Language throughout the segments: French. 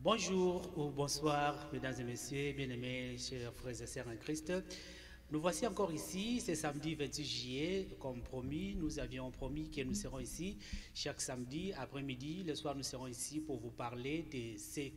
Bonjour ou bonsoir, mesdames et messieurs, bien-aimés, chers frères et sœurs en Christ. Nous voici encore ici, c'est samedi 28 juillet, comme promis, nous avions promis que nous serons ici chaque samedi après-midi. Le soir, nous serons ici pour vous parler de ce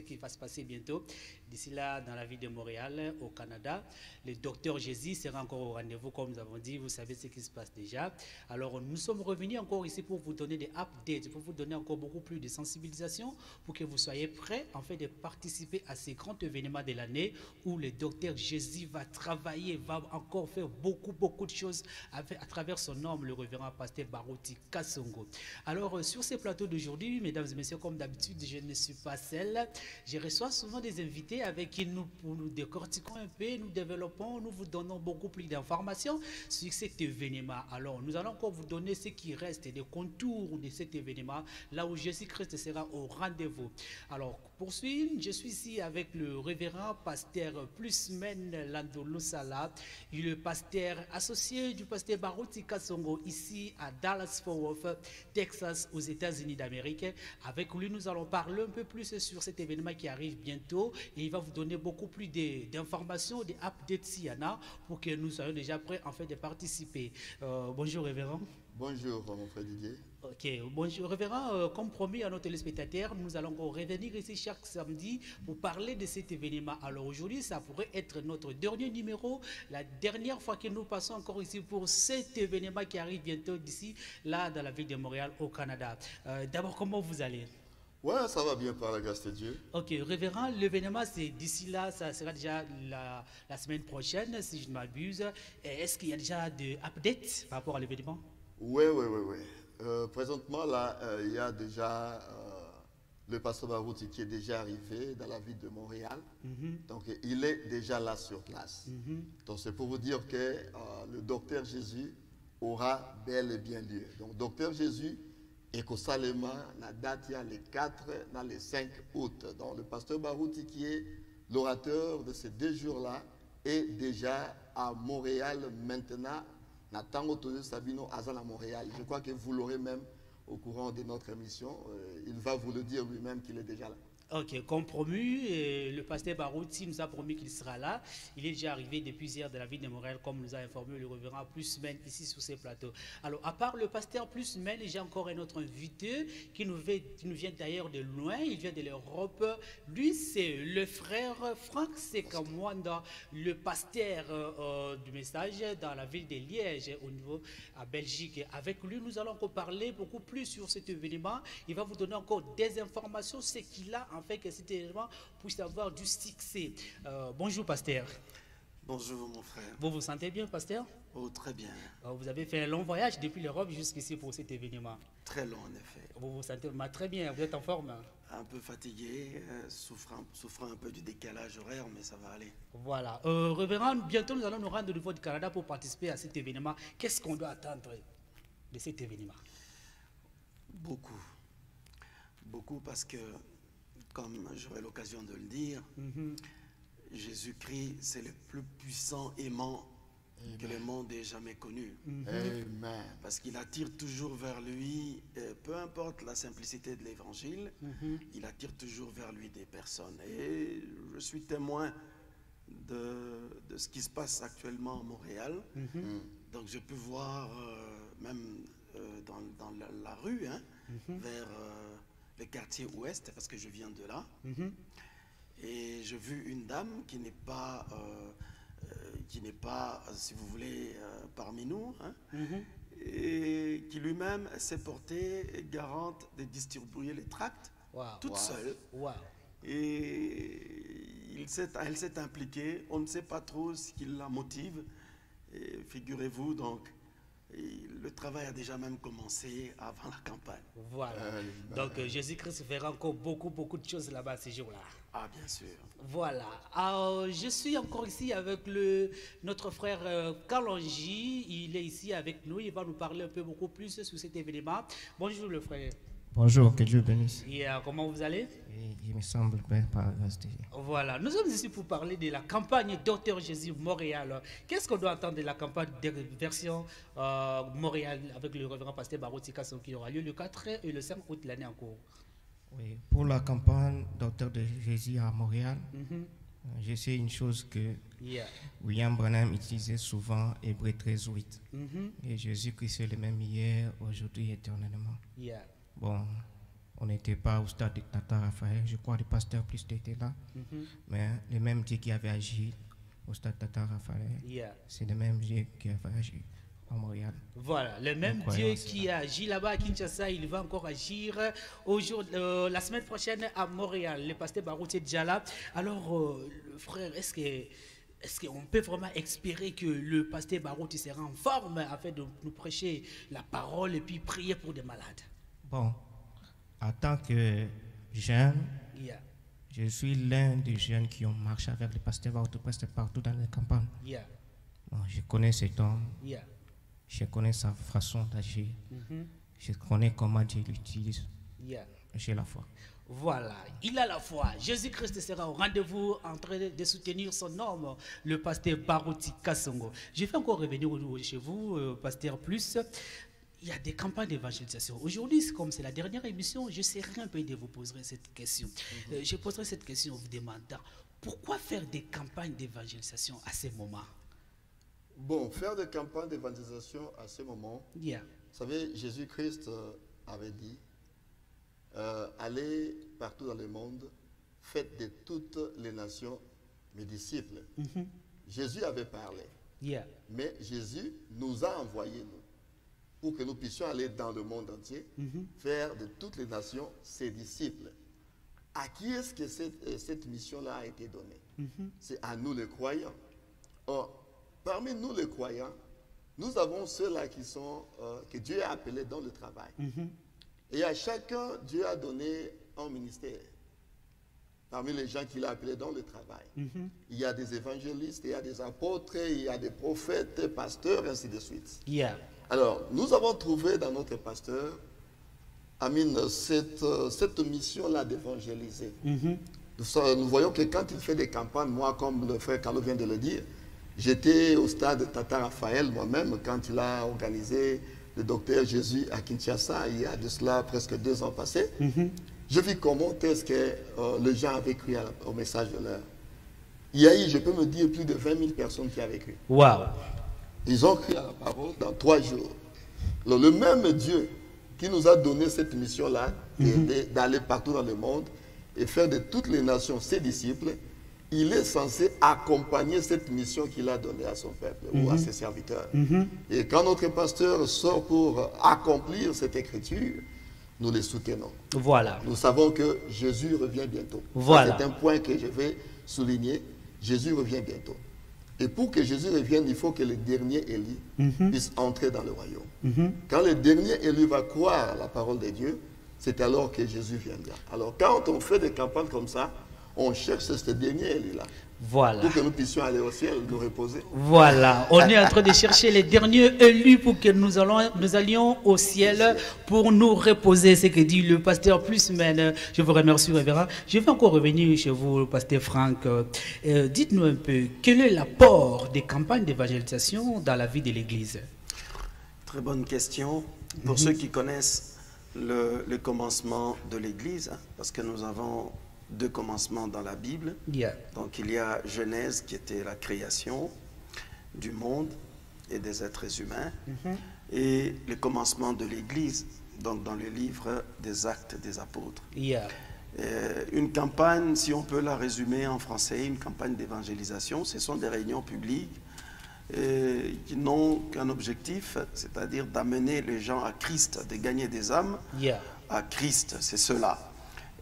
qui va se passer bientôt. D'ici là, dans la ville de Montréal, au Canada, le docteur Jésus sera encore au rendez-vous, comme nous avons dit, vous savez ce qui se passe déjà. Alors, nous sommes revenus encore ici pour vous donner des updates, pour vous donner encore beaucoup plus de sensibilisation, pour que vous soyez prêts, en fait, de participer à ces grands événements de l'année où le docteur Jésus va travailler, va encore faire beaucoup de choses à travers son homme, le révérend pasteur Barouti Kassongo. Alors, sur ces plateaux d'aujourd'hui, mesdames et messieurs, comme d'habitude, je ne suis pas seul. Je reçois souvent des invités avec qui nous décortiquons un peu, nous développons, nous vous donnons beaucoup plus d'informations sur cet événement. Alors, nous allons encore vous donner ce qui reste des contours de cet événement, là où Jésus-Christ sera au rendez-vous. Alors, poursuivre, je suis ici avec le révérend pasteur Plusmen Landolo Sala. Il est le pasteur associé du pasteur Barouti Kassongo ici à Dallas-Fort Worth, Texas, aux États-Unis d'Amérique. Avec lui, nous allons parler un peu plus sur cet événement qui arrive bientôt et il va vous donner beaucoup plus d'informations, des updates s'il y en a, pour que nous soyons déjà prêts en fait de participer. Bonjour révérend. Bonjour mon frère Didier. Ok, bonjour révérend, comme promis à nos téléspectateurs, nous allons revenir ici chaque samedi pour parler de cet événement. Alors aujourd'hui, ça pourrait être notre dernier numéro, la dernière fois que nous passons encore ici pour cet événement qui arrive bientôt d'ici, là dans la ville de Montréal au Canada. D'abord, comment vous allez? Ouais, ça va bien par la grâce de Dieu. Ok, révérend, l'événement c'est d'ici là, ça sera déjà la semaine prochaine si je ne m'abuse. Est-ce qu'il y a déjà des updates par rapport à l'événement? Oui. Présentement, là, il y a déjà le pasteur Barouti qui est déjà arrivé dans la ville de Montréal. Donc, il est déjà là sur place. Donc, c'est pour vous dire que le docteur Jésus aura bel et bien lieu. Donc, docteur Jésus, Salema, la date, il y a les 4, dans les 5 août. Donc, le pasteur Barouti, qui est l'orateur de ces 2 jours-là, est déjà à Montréal maintenant. Nathan Otoyo Sabino Azan à Montréal. Je crois que vous l'aurez même au courant de notre émission. Il va vous le dire lui-même qu'il est déjà là. Ok, comme promu, le pasteur Barouti nous a promis qu'il sera là. Il est déjà arrivé depuis hier de la ville de Montréal, comme nous a informé le révérend Plusmen ici sur ces plateaux. Alors, à part le pasteur Plusmen, j'ai encore un autre invité qui nous vient d'ailleurs de loin. Il vient de l'Europe. Lui, c'est le frère Franck Sekamwanda, le pasteur du message dans la ville de Liège, au niveau à Belgique. Avec lui, nous allons encore parler beaucoup plus sur cet événement. Il va vous donner encore des informations, ce qu'il a en fait que cet événement puisse avoir du succès. Bonjour pasteur. Bonjour mon frère. Vous vous sentez bien pasteur? Oh très bien. Vous avez fait un long voyage depuis l'Europe jusqu'ici pour cet événement. Très long en effet. Vous vous sentez très bien, vous êtes en forme? Un peu fatigué, souffrant un peu du décalage horaire, mais ça va aller. Voilà. Révérend, bientôt nous allons nous rendre au niveau du Canada pour participer à cet événement. Qu'est-ce qu'on doit attendre de cet événement? Beaucoup parce que, comme j'aurai l'occasion de le dire, Jésus-Christ, c'est le plus puissant aimant que le monde ait jamais connu. Amen. Parce qu'il attire toujours vers lui, peu importe la simplicité de l'évangile, il attire toujours vers lui des personnes. Et je suis témoin de ce qui se passe actuellement à Montréal. Donc je peux voir, même dans la rue, vers le quartier ouest, parce que je viens de là. Et j'ai vu une dame qui n'est pas, si vous voulez, parmi nous, et qui lui-même s'est portée garante de distribuer les tracts, toute seule. Et elle s'est impliquée, on ne sait pas trop ce qui la motive. Figurez-vous donc, le travail a déjà même commencé avant la campagne. Voilà. Donc Jésus-Christ fera encore beaucoup de choses là-bas ces jours-là. Ah, bien sûr. Voilà. Alors, je suis encore ici avec notre frère Kalonji. Il est ici avec nous. Il va nous parler un peu beaucoup plus sur cet événement. Bonjour le frère. Bonjour, que Dieu bénisse. Et comment vous allez? Il me semble bien par la grâce de Dieu. Voilà, nous sommes ici pour parler de la campagne Docteur Jésus Montréal. Qu'est-ce qu'on doit attendre de la campagne de version Montréal avec le révérend pasteur Barouti Kassongo qui aura lieu le 4 et le 5 août l'année en cours? Oui, pour la campagne Docteur de Jésus à Montréal, je sais une chose que Yeah. William Branham utilisait souvent, Hébreux 13:8. Mhm. Et Jésus-Christ est le même hier, aujourd'hui, éternellement. Yeah. Bon, on n'était pas au stade de Tata Raphaël, je crois que le pasteur plus était là, Mhm. mais le même Dieu qui avait agi au stade Tata Raphaël, Yeah. c'est le même Dieu qui avait agi à Montréal. Voilà, le même Nous croyons Dieu en cela. qui agit là-bas à Kinshasa, il va encore agir la semaine prochaine à Montréal. Le pasteur Baroutier est déjà là. Alors, frère, est-ce qu'on peut vraiment espérer que le pasteur Baroutier sera en forme afin de nous prêcher la parole et puis prier pour des malades? Bon, en tant que jeune, Yeah, je suis l'un des jeunes qui ont marché avec le pasteur Baroutier presque partout dans les campagnes. yeah, Bon, je connais cet homme, yeah. je connais sa façon d'agir, Mhm. je connais comment Dieu l'utilise. Yeah. J'ai la foi. Voilà, il a la foi. Jésus-Christ sera au rendez-vous en train de soutenir son homme, le pasteur Barouti Kassongo. Je vais encore revenir chez vous, pasteur Plus. Il y a des campagnes d'évangélisation. Aujourd'hui, comme c'est la dernière émission, je serai un peu de vous poser cette question. Je poserai cette question en vous demandant pourquoi faire des campagnes d'évangélisation à ce moment? Bon, faire des campagnes d'évangélisation à ce moment, Yeah. vous savez, Jésus-Christ avait dit, allez partout dans le monde, faites de toutes les nations mes disciples. Mhm. Jésus avait parlé, Yeah. mais Jésus nous a envoyés, nous, pour que nous puissions aller dans le monde entier, Mhm. faire de toutes les nations ses disciples. À qui est-ce que cette mission-là a été donnée? Mhm. C'est à nous les croyants. Or, parmi nous les croyants, nous avons ceux-là qui sont, que Dieu a appelés dans le travail. Mhm. Et à chacun, Dieu a donné un ministère. Parmi les gens qu'il a appelés dans le travail. Mhm. Il y a des évangélistes, il y a des apôtres, il y a des prophètes, pasteurs, ainsi de suite. Yeah. Alors, nous avons trouvé dans notre pasteur, Amine, cette mission-là d'évangéliser. Mhm. Nous voyons que quand il fait des campagnes, moi, comme le frère Carlo vient de le dire, j'étais au stade Tata Raphaël moi-même quand il a organisé le docteur Jésus à Kinshasa, il y a de cela presque 2 ans passés. Mhm. Je vis comment est-ce que les gens avaient cru au message de l'heure. Il y a eu, je peux me dire, plus de 20 000 personnes qui avaient cru. Wow. Ils ont cru à la parole dans 3 jours. Alors, le même Dieu qui nous a donné cette mission-là, d'aller partout dans le monde et faire de toutes les nations ses disciples, il est censé accompagner cette mission qu'il a donnée à son peuple ou à ses serviteurs. Et quand notre pasteur sort pour accomplir cette écriture, nous les soutenons. Voilà. Nous savons que Jésus revient bientôt. Voilà. C'est un point que je vais souligner. Jésus revient bientôt. Et pour que Jésus revienne, il faut que le dernier Élie puisse entrer dans le royaume. Quand le dernier Élie va croire la parole de Dieu, c'est alors que Jésus viendra. Alors quand on fait des campagnes comme ça, on cherche ce dernier Élie-là. Voilà. Pour que nous puissions aller au ciel, nous reposer. Voilà, on est en train de chercher les derniers élus pour que nous allions au ciel pour nous reposer, ce que dit le pasteur Plusman. Je vous remercie, révérend. Je vais encore revenir chez vous, pasteur Franck. Dites-nous un peu, quel est l'apport des campagnes d'évangélisation dans la vie de l'Église? Très bonne question. Pour ceux qui connaissent le commencement de l'Église, hein, parce que nous avons 2 commencements dans la Bible. Yeah. Donc il y a Genèse qui était la création du monde et des êtres humains, et le commencement de l'Église, donc dans le livre des Actes des Apôtres. Yeah. Une campagne, si on peut la résumer en français, une campagne d'évangélisation, ce sont des réunions publiques qui n'ont qu'un objectif, c'est-à-dire d'amener les gens à Christ, de gagner des âmes Yeah. à Christ, c'est cela.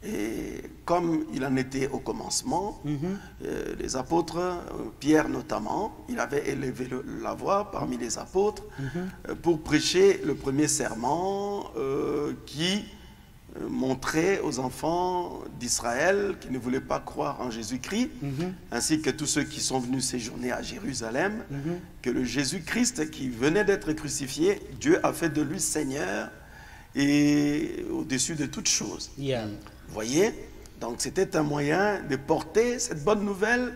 Et comme il en était au commencement, les apôtres, Pierre notamment, il avait élevé la voix parmi les apôtres pour prêcher le premier serment qui montrait aux enfants d'Israël qui ne voulaient pas croire en Jésus-Christ, ainsi que tous ceux qui sont venus séjourner à Jérusalem, que le Jésus-Christ qui venait d'être crucifié, Dieu a fait de lui Seigneur et au-dessus de toutes choses. Yeah. Vous voyez? Donc c'était un moyen de porter cette bonne nouvelle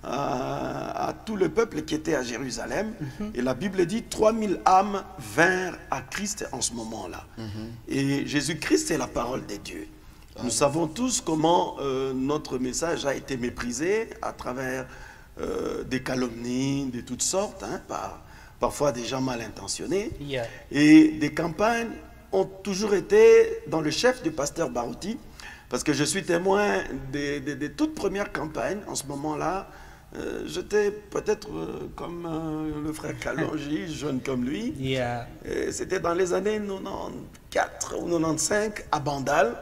à tout le peuple qui était à Jérusalem. Et la Bible dit 3000 âmes vinrent à Christ en ce moment-là. Et Jésus-Christ est la parole de Dieu. Nous savons tous comment notre message a été méprisé à travers des calomnies de toutes sortes, hein, parfois des gens mal intentionnés. Yeah. Et des campagnes ont toujours été dans le chef du pasteur Barouti, parce que je suis témoin des toutes premières campagnes. En ce moment-là, j'étais peut-être comme le frère Kalonji, jeune comme lui. Yeah. C'était dans les années 94 ou 95 à Bandal.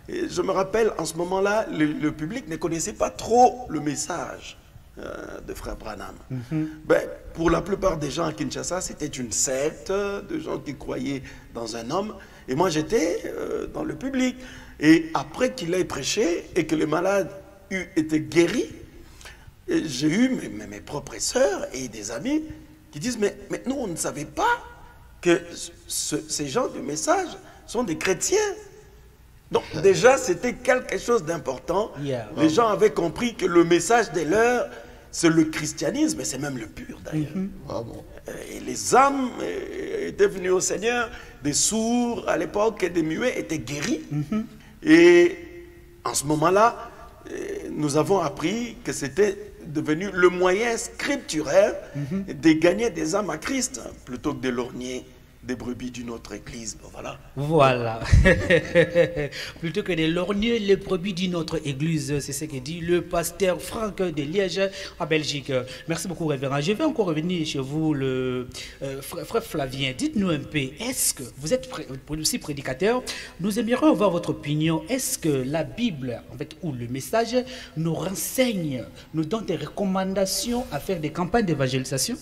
Et je me rappelle, en ce moment-là, le public ne connaissait pas trop le message de frère Branham. Ben, pour la plupart des gens à Kinshasa, c'était une secte de gens qui croyaient dans un homme. Et moi, j'étais dans le public. Et après qu'il ait prêché et que les malades eut été guéris, j'ai eu mes propres sœurs et des amis qui disent, mais nous, on ne savait pas que ces gens du message sont des chrétiens. Donc déjà, c'était quelque chose d'important. Yeah. Les gens avaient compris que le message des leurs, c'est le christianisme, et c'est même le pur d'ailleurs. Ah bon. Et les âmes étaient venues au Seigneur, des sourds à l'époque et des muets étaient guéris. Et en ce moment-là, nous avons appris que c'était devenu le moyen scripturaire de gagner des âmes à Christ, plutôt que de lorgner des brebis d'une autre église. Bon, voilà. Voilà. Plutôt que de lorgner les brebis d'une autre église, c'est ce que dit le pasteur Franck de Liège en Belgique. Merci beaucoup, révérend. Je vais encore revenir chez vous, le frère Flavien. Dites-nous un peu, est-ce que vous êtes aussi prédicateur? Nous aimerions avoir votre opinion. Est-ce que la Bible, en fait, ou le message, nous renseigne, nous donne des recommandations à faire des campagnes d'évangélisation?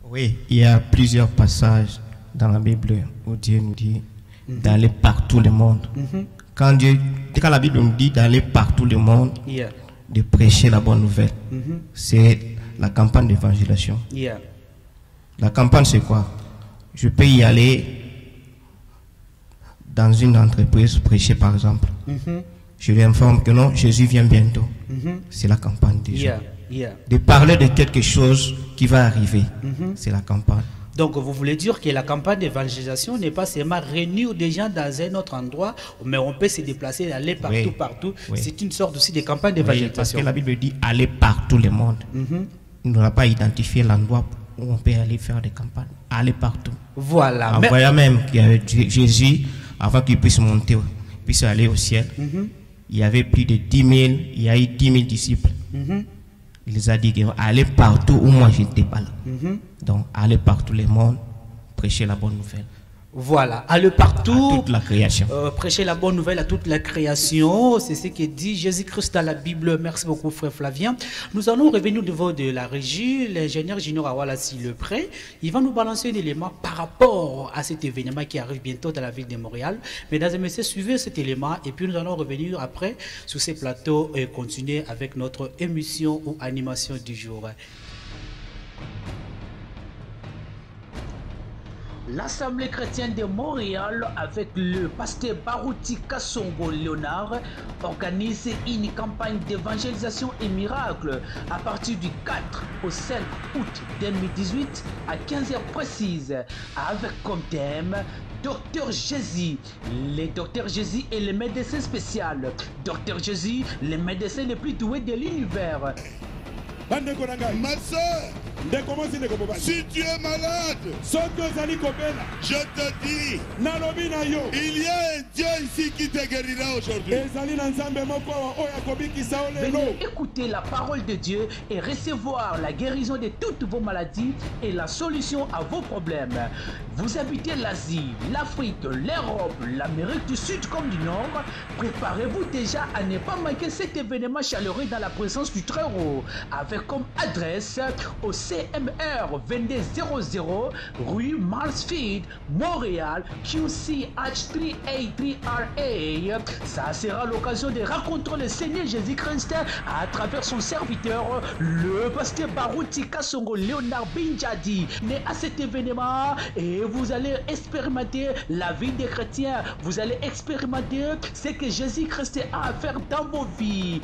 Oui, il y a plusieurs passages dans la Bible où Dieu nous dit d'aller partout le monde. Quand la Bible nous dit d'aller partout le monde, Yeah. de prêcher la bonne nouvelle, c'est la campagne d'évangélisation. Yeah. La campagne, c'est quoi? Je peux y aller dans une entreprise prêcher, par exemple. Je lui informe que non, Jésus vient bientôt. C'est la campagne déjà. Yeah. Yeah. De parler de quelque chose qui va arriver, c'est la campagne. Donc, vous voulez dire que la campagne d'évangélisation n'est pas seulement réunir des gens dans un autre endroit, mais on peut se déplacer, aller partout, Oui. partout. Oui. C'est une sorte aussi de campagne Oui, parce d'évangélisation. que la Bible dit aller partout le monde. Il n'a pas identifié l'endroit où on peut aller faire des campagnes. Aller partout. Voilà. En Mais- voyant même qu'il y avait Jésus, avant qu'il puisse monter, puisse aller au ciel, il y avait plus de 10 000, il y a eu 10 000 disciples. Il les a dit allez partout où moi je n'étais pas là. Donc allez partout le monde, prêcher la bonne nouvelle. Voilà, aller partout, À toute la création. prêcher la bonne nouvelle à toute la création, c'est ce que dit Jésus-Christ dans la Bible. Merci beaucoup, frère Flavien. Nous allons revenir au niveau de la régie. L'ingénieur Junior Awalassi Lepré, il va nous balancer un élément par rapport à cet événement qui arrive bientôt dans la ville de Montréal. Mesdames et messieurs, suivez cet élément et puis nous allons revenir après sur ces plateaux et continuer avec notre émission ou animation du jour. L'Assemblée chrétienne de Montréal, avec le pasteur Barouti Kassongo Léonard, organise une campagne d'évangélisation et miracle à partir du 4 au 5 août 2018 à 15h précises, avec comme thème Docteur Jésus. Le Docteur Jésus est le médecin spécial. Docteur Jésus, le médecin le plus doué de l'univers. Ma soeur, si tu es malade, je te dis, il y a un Dieu ici qui te guérira aujourd'hui. Venez écouter la parole de Dieu et recevoir la guérison de toutes vos maladies et la solution à vos problèmes. Vous habitez l'Asie, l'Afrique, l'Europe, l'Amérique du Sud comme du Nord. Préparez-vous déjà à ne pas manquer cet événement chaleureux dans la présence du Très-Haut, avec comme adresse au CMR 2200 rue Marsfield, Montréal, QCH3A3RA. Ça sera l'occasion de rencontrer le Seigneur Jésus-Christ à travers son serviteur, le pasteur Barouti Kassongo Léonard Binjadi. Né à cet événement et vous allez expérimenter la vie des chrétiens. Vous allez expérimenter ce que Jésus-Christ a à faire dans vos vies.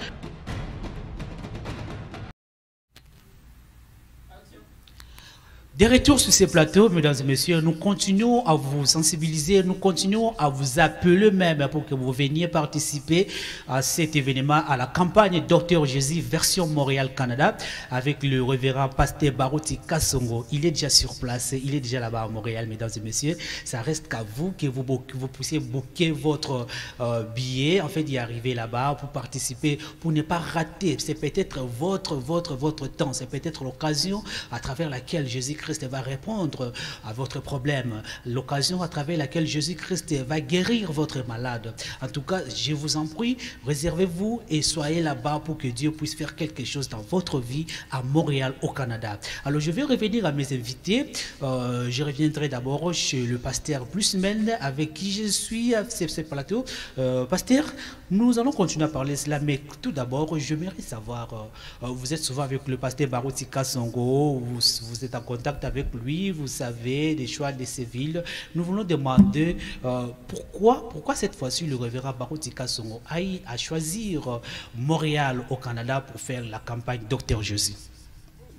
De retour sur ces plateaux, mesdames et messieurs, nous continuons à vous sensibiliser, nous continuons à vous appeler même pour que vous veniez participer à cet événement, à la campagne Docteur Jésus version Montréal-Canada avec le révérend pasteur Baruti Kasongo. Il est déjà sur place, il est déjà là-bas à Montréal, mesdames et messieurs. Ça reste qu'à vous que vous puissiez booker votre billet, en fait, d'y arriver là-bas pour participer, pour ne pas rater. C'est peut-être votre temps, c'est peut-être l'occasion à travers laquelle Jésus-Christ va répondre à votre problème, l'occasion à travers laquelle Jésus-Christ va guérir votre malade. En tout cas, je vous en prie, réservez-vous et soyez là-bas pour que Dieu puisse faire quelque chose dans votre vie à Montréal, au Canada. Alors, je vais revenir à mes invités. Je reviendrai d'abord chez le pasteur Blusman, avec qui je suis à ce plateau. Pasteur, nous allons continuer à parler cela, mais tout d'abord, j'aimerais savoir, vous êtes souvent avec le pasteur Baruti Kasongo, vous êtes en contact avec lui, vous savez des choix de ces villes. Nous voulons demander pourquoi cette fois-ci le révérend Baruti Kasongo a choisir Montréal au Canada pour faire la campagne Docteur Jésus.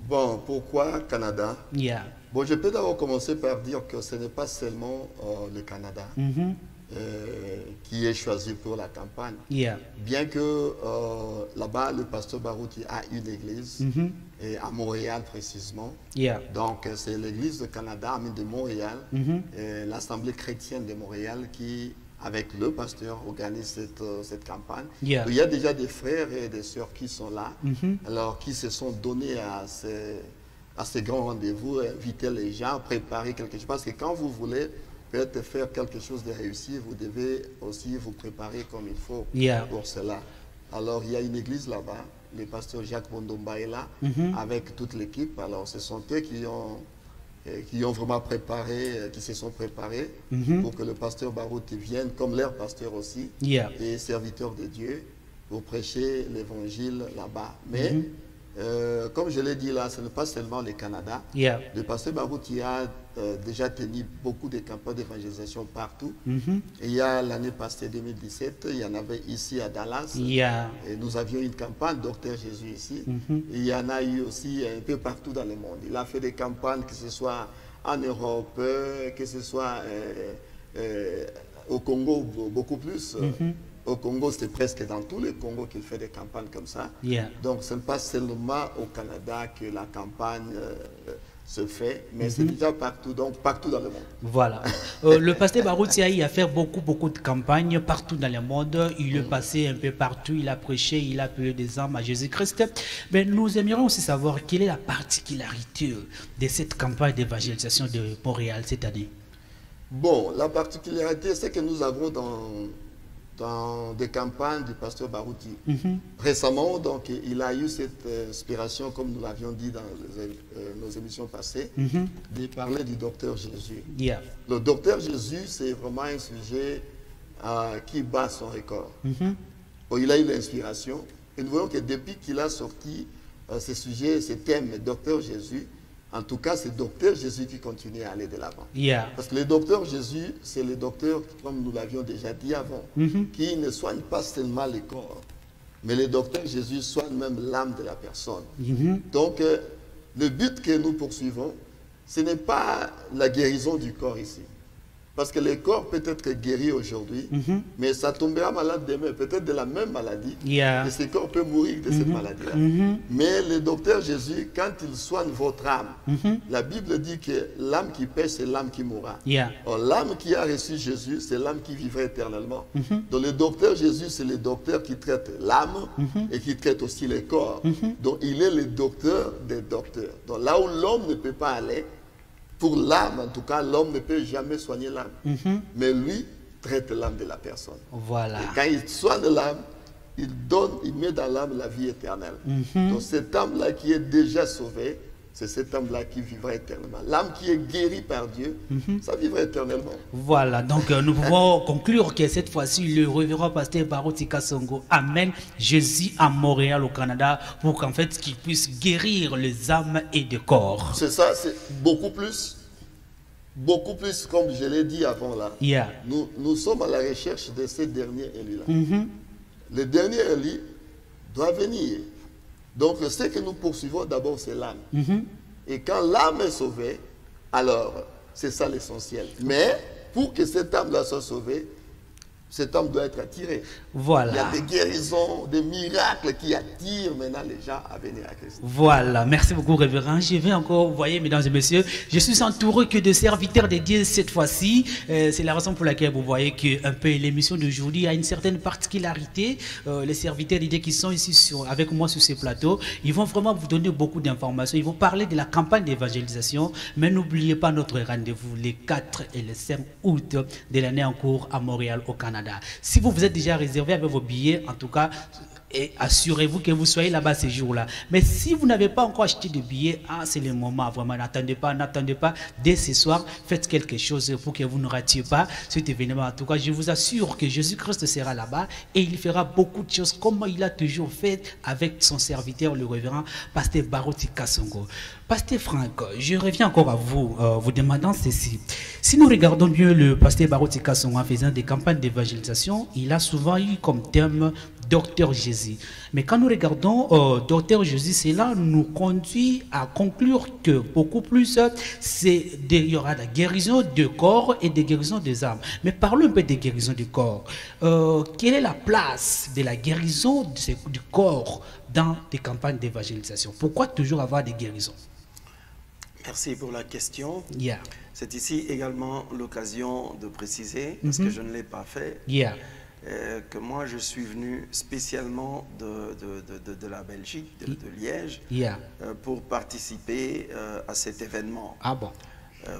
Bon, pourquoi Canada? Yeah. Bon, je peux d'abord commencer par dire que ce n'est pas seulement le Canada qui est choisi pour la campagne. Yeah. Bien que là-bas, le pasteur Baruti a une église, et à Montréal précisément. Yeah. Donc, c'est l'église de Canada, de Montréal, l'Assemblée chrétienne de Montréal qui, avec le pasteur, organise cette campagne. Yeah. Il y a déjà des frères et des sœurs qui sont là, alors qui se sont donnés à ces grands rendez-vous, inviter les gens, préparer quelque chose. Parce que quand vous voulez peut-être faire quelque chose de réussi, vous devez aussi vous préparer comme il faut pour cela. Alors, il y a une église là-bas. Le pasteur Jacques Bondomba est là, avec toute l'équipe. Alors, ce sont eux qui ont vraiment préparé, qui se sont préparés pour que le pasteur Baruti vienne, comme leur pasteur aussi, et serviteur de Dieu, pour prêcher l'évangile là-bas. Mais, comme je l'ai dit là, ce n'est pas seulement le Canada. Le pasteur Baruti a déjà tenu beaucoup de campagnes d'évangélisation partout. Et il y a l'année passée, 2017, il y en avait ici à Dallas. Et nous avions une campagne Docteur Jésus ici. Et il y en a eu aussi un peu partout dans le monde. Il a fait des campagnes, que ce soit en Europe, que ce soit au Congo, beaucoup plus. Au Congo, c'est presque dans tous les Congos qu'il fait des campagnes comme ça. Donc, ce n'est pas seulement au Canada que la campagne se fait, mais c'est déjà partout, donc partout dans le monde. Voilà. Le pasteur Baruti a fait beaucoup de campagnes partout dans le monde. Il est passé un peu partout, il a prêché, il a appelé des âmes à Jésus-Christ. Mais nous aimerions aussi savoir quelle est la particularité de cette campagne d'évangélisation de Montréal cette année. Bon, la particularité, c'est que nous avons dans des campagnes du pasteur Baruti. Récemment, donc, il a eu cette inspiration, comme nous l'avions dit dans nos émissions passées, de parler du Docteur Jésus. Le Docteur Jésus, c'est vraiment un sujet qui bat son record. Bon, il a eu l'inspiration, et nous voyons que depuis qu'il a sorti ce sujet, ce thème, Docteur Jésus, en tout cas, c'est le Docteur Jésus qui continue à aller de l'avant. Parce que le Docteur Jésus, c'est le docteur, comme nous l'avions déjà dit avant, qui ne soigne pas seulement le corps, mais le Docteur Jésus soigne même l'âme de la personne. Donc, le but que nous poursuivons, ce n'est pas la guérison du corps ici. Parce que le corps peut être guéri aujourd'hui, mais ça tombera malade demain, peut-être de la même maladie. Et ce corps peut mourir de cette maladie-là. Mais le Docteur Jésus, quand il soigne votre âme, la Bible dit que l'âme qui pêche, c'est l'âme qui mourra. L'âme qui a reçu Jésus, c'est l'âme qui vivra éternellement. Donc le Docteur Jésus, c'est le docteur qui traite l'âme et qui traite aussi le corps. Donc il est le docteur des docteurs. Donc là où l'homme ne peut pas aller, pour l'âme, en tout cas, l'homme ne peut jamais soigner l'âme. Mais lui traite l'âme de la personne. Voilà. Et quand il soigne l'âme, il met dans l'âme la vie éternelle. Donc cette âme-là qui est déjà sauvée, c'est cette âme-là qui vivra éternellement. L'âme qui est guérie par Dieu, ça vivra éternellement. Voilà, donc nous pouvons conclure que cette fois-ci, le révérend pasteur Baruti Kasongo amène Jésus à Montréal, au Canada, pour qu'en fait, qu'il puisse guérir les âmes et les corps. C'est ça, c'est beaucoup plus, comme je l'ai dit avant là. Nous sommes à la recherche de ces derniers élus-là. Le dernier élu doit venir. Donc, ce que nous poursuivons d'abord, c'est l'âme. Et quand l'âme est sauvée, Alors, c'est ça l'essentiel. Mais pour que cette âme-là soit sauvée, cet homme doit être attiré. Voilà. Il y a des guérisons, des miracles qui attirent maintenant les gens à venir à Christ. Voilà, merci beaucoup révérend. Je vais encore, vous voyez mesdames et messieurs, je suis entouré que de serviteurs de Dieu cette fois-ci. C'est la raison pour laquelle vous voyez que un peu l'émission d'aujourd'hui a une certaine particularité. Les serviteurs de Dieu qui sont ici avec moi sur ces plateaux, ils vont vraiment vous donner beaucoup d'informations. Ils vont parler de la campagne d'évangélisation, mais n'oubliez pas notre rendez-vous les 4 et le 5 août de l'année en cours à Montréal au Canada. Si vous vous êtes déjà réservé avec vos billets, en tout cas, et assurez-vous que vous soyez là-bas ces jours-là. Mais si vous n'avez pas encore acheté de billets, c'est le moment, vraiment, n'attendez pas. Dès ce soir, faites quelque chose pour que vous ne ratiez pas cet événement. En tout cas, je vous assure que Jésus-Christ sera là-bas et il fera beaucoup de choses comme il a toujours fait avec son serviteur, le révérend Pasteur Baruti Kasongo. Pasteur Franck, je reviens encore à vous, vous demandant ceci. Si nous regardons bien le pasteur Baruti Kasongo en faisant des campagnes d'évangélisation, il a souvent eu comme thème Docteur Jésus. Mais quand nous regardons Docteur Jésus, cela nous conduit à conclure que beaucoup plus, il y aura la guérison de corps et des guérisons des âmes. Mais parlons un peu des guérisons du corps. Quelle est la place de la guérison du corps dans des campagnes d'évangélisation? Pourquoi toujours avoir des guérisons? Merci pour la question. Yeah. C'est ici également l'occasion de préciser, parce que je ne l'ai pas fait, que moi je suis venu spécialement de la Belgique, de Liège, pour participer à cet événement. Ah bon?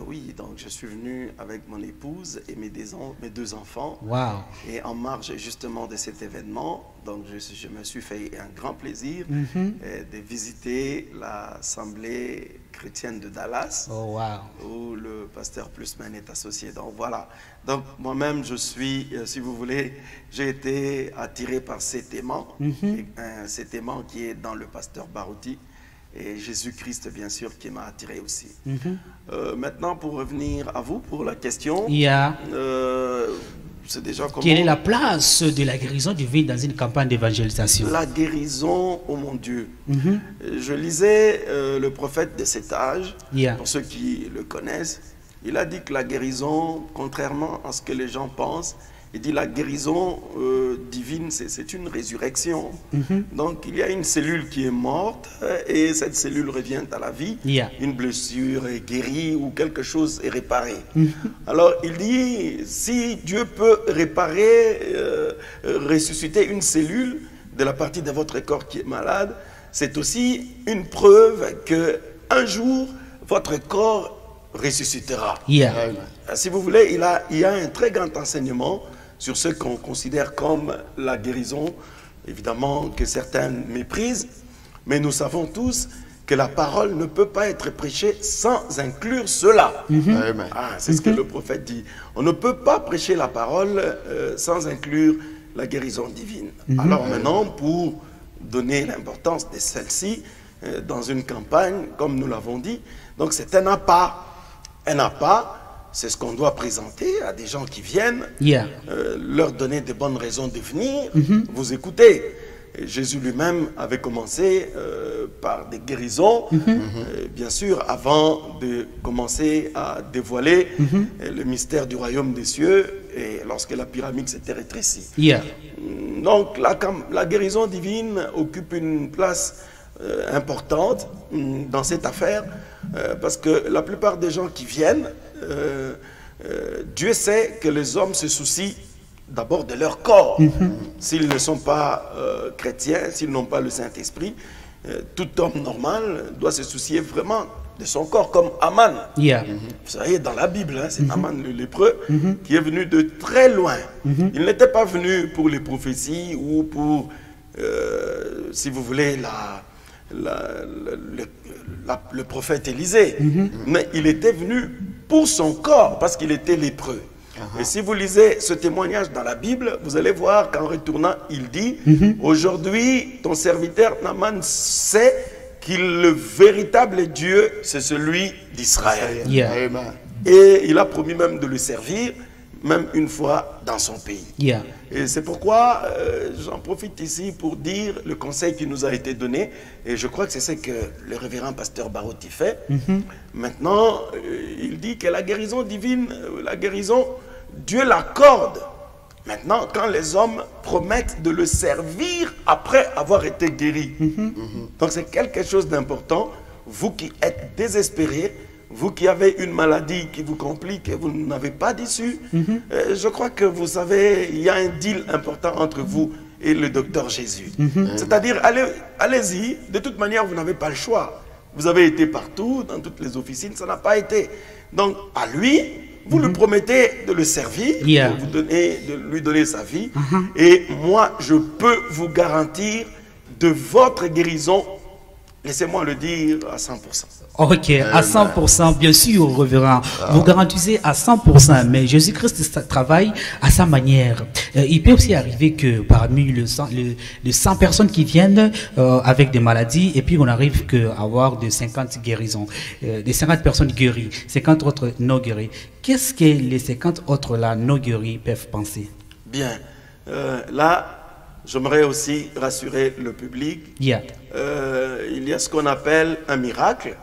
Oui, donc je suis venu avec mon épouse et mes deux enfants. Wow. Et en marge justement de cet événement, donc je me suis fait un grand plaisir de visiter l'Assemblée chrétienne de Dallas, où le pasteur Plusman est associé. Donc voilà. Donc moi-même, je suis, si vous voulez, j'ai été attiré par cet aimant, cet aimant qui est dans le pasteur Baruti. Et Jésus-Christ, bien sûr, qui m'a attiré aussi. Maintenant, pour revenir à vous, pour la question, c'est déjà comment... Quelle est la place de la guérison divine dans une campagne d'évangélisation? La guérison, oh mon Dieu. Je lisais le prophète de cet âge, pour ceux qui le connaissent. Il a dit que la guérison, contrairement à ce que les gens pensent, il dit la guérison divine, c'est une résurrection. Donc il y a une cellule qui est morte et cette cellule revient à la vie. Une blessure est guérie ou quelque chose est réparé. Alors il dit, si Dieu peut réparer, ressusciter une cellule de la partie de votre corps qui est malade, c'est aussi une preuve que un jour votre corps ressuscitera. Si vous voulez, il y a un très grand enseignement sur ce qu'on considère comme la guérison, évidemment que certains méprisent, mais nous savons tous que la parole ne peut pas être prêchée sans inclure cela. C'est ce que le prophète dit. On ne peut pas prêcher la parole sans inclure la guérison divine. Alors maintenant, pour donner l'importance de celle-ci dans une campagne, comme nous l'avons dit, donc c'est un appât. Un appât, c'est ce qu'on doit présenter à des gens qui viennent, leur donner de bonnes raisons de venir, vous écouter. Et Jésus lui-même avait commencé par des guérisons, bien sûr, avant de commencer à dévoiler le mystère du royaume des cieux, et lorsque la pyramide s'était rétrécie. Donc la guérison divine occupe une place importante dans cette affaire, parce que la plupart des gens qui viennent, Dieu sait que les hommes se soucient d'abord de leur corps. S'ils ne sont pas chrétiens, s'ils n'ont pas le Saint-Esprit, tout homme normal doit se soucier vraiment de son corps, comme Aman. Vous savez, dans la Bible, c'est Aman le lépreux qui est venu de très loin. Il n'était pas venu pour les prophéties ou pour, si vous voulez, le prophète Élisée, mais il était venu pour son corps parce qu'il était lépreux. Et si vous lisez ce témoignage dans la Bible, vous allez voir qu'en retournant, il dit aujourd'hui, ton serviteur Naaman sait que le véritable Dieu, c'est celui d'Israël. Et il a promis même de le servir, même une fois dans son pays. Yeah. Et c'est pourquoi j'en profite ici pour dire le conseil qui nous a été donné. Et je crois que c'est ce que le révérend pasteur Barouti fait. Maintenant, il dit que la guérison divine, la guérison, Dieu l'accorde. Maintenant, quand les hommes promettent de le servir après avoir été guéris. Donc c'est quelque chose d'important. Vous qui êtes désespérés, vous qui avez une maladie qui vous complique et vous n'avez pas d'issue, je crois que vous savez, il y a un deal important entre vous et le docteur Jésus. C'est-à-dire, allez-y, de toute manière, vous n'avez pas le choix. Vous avez été partout, dans toutes les officines, ça n'a pas été. Donc, à lui, vous lui promettez de le servir, de lui donner sa vie. Et moi, je peux vous garantir de votre guérison, laissez-moi le dire, à 100%. Ok, à 100%, bien sûr, révérend. Vous garantissez à 100%, mais Jésus-Christ travaille à sa manière. Il peut aussi arriver que parmi les 100 personnes qui viennent avec des maladies, et puis on arrive à avoir de 50 guérisons, des 50 personnes guéries, 50 autres non guéries. Qu'est-ce que les 50 autres là non guéris peuvent penser? Bien, là, j'aimerais aussi rassurer le public. Yeah. Il y a ce qu'on appelle un miracle.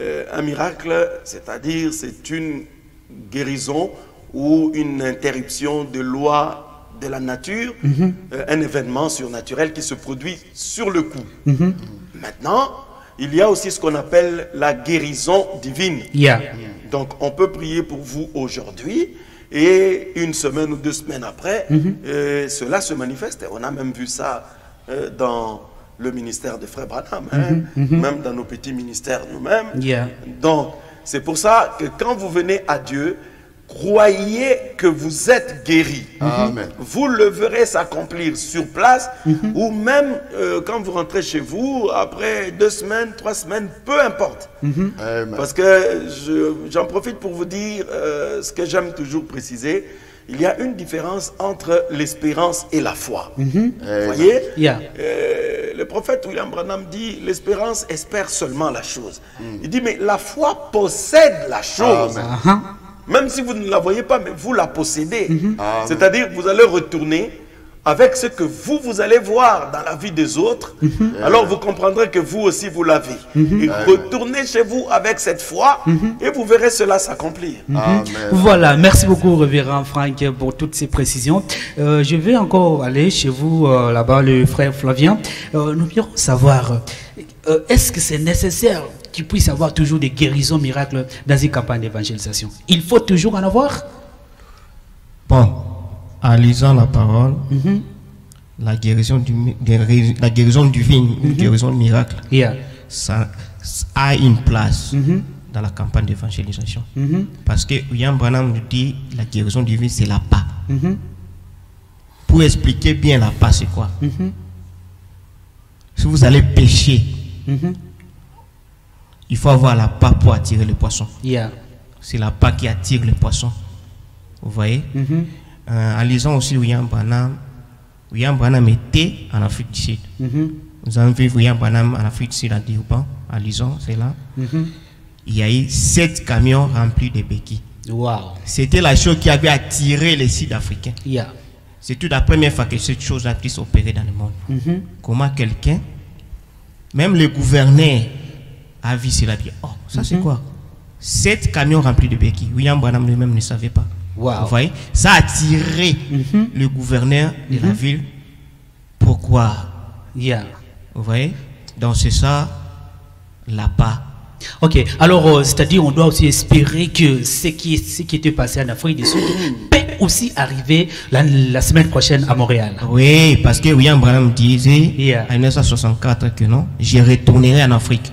Un miracle, c'est-à-dire c'est une guérison ou une interruption de loi de la nature, un événement surnaturel qui se produit sur le coup. Maintenant, il y a aussi ce qu'on appelle la guérison divine. Yeah. Donc, on peut prier pour vous aujourd'hui et une semaine ou 2 semaines après, cela se manifeste. On a même vu ça dans le ministère de Frère Branham, même dans nos petits ministères nous-mêmes. Yeah. Donc, c'est pour ça que quand vous venez à Dieu, croyez que vous êtes guéri. Amen. Vous le verrez s'accomplir sur place ou même quand vous rentrez chez vous, après 2 semaines, 3 semaines, peu importe. Amen. Parce que j'en profite pour vous dire ce que j'aime toujours préciser. Il y a une différence entre l'espérance et la foi. Vous voyez? Yeah. Le prophète William Branham dit, l'espérance espère seulement la chose. Il dit, mais la foi possède la chose. Même si vous ne la voyez pas, mais vous la possédez. C'est-à-dire, vous allez retourner avec ce que vous allez voir dans la vie des autres. Alors, vous comprendrez que vous aussi, vous l'avez. Et retournez chez vous avec cette foi et vous verrez cela s'accomplir. Voilà, merci beaucoup, révérend Franck, pour toutes ces précisions. Je vais encore aller chez vous, là-bas, le frère Flavien. Nous voulons savoir, est-ce que c'est nécessaire qu'il puisse y avoir toujours des guérisons miracles dans une campagne d'évangélisation? Il faut toujours en avoir? Bon, en lisant la parole, la guérison divine, une guérison miracle, ça a une place dans la campagne d'évangélisation. Parce que William Branham nous dit la guérison divine, c'est la pas. Pour expliquer bien la pas, c'est quoi? Si vous allez pêcher, il faut avoir la pas pour attirer le poisson. C'est la pas qui attire le poisson. Vous voyez? En lisant aussi William Branham était en Afrique du Sud. Nous avons vu William Branham en Afrique du Sud à Durban. En lisant, c'est là. Il y a eu 7 camions remplis de béquilles. Wow. C'était la chose qui avait attiré les Sud-Africains. C'est toute la première fois que cette chose-là puisse opérer dans le monde. Comment quelqu'un, même le gouverneur, a vu cela, dit, oh, ça c'est quoi? 7 camions remplis de béquilles. William Branham lui-même ne savait pas. Wow. Vous voyez? Ça a attiré le gouverneur de la ville. Pourquoi? Vous voyez? Donc c'est ça, la part. Ok, alors c'est-à-dire on doit aussi espérer que ce qui était passé en Afrique du Sud peut aussi arriver la semaine prochaine à Montréal. Oui, parce que William Branham disait en 1964 que non, je retournerai en Afrique.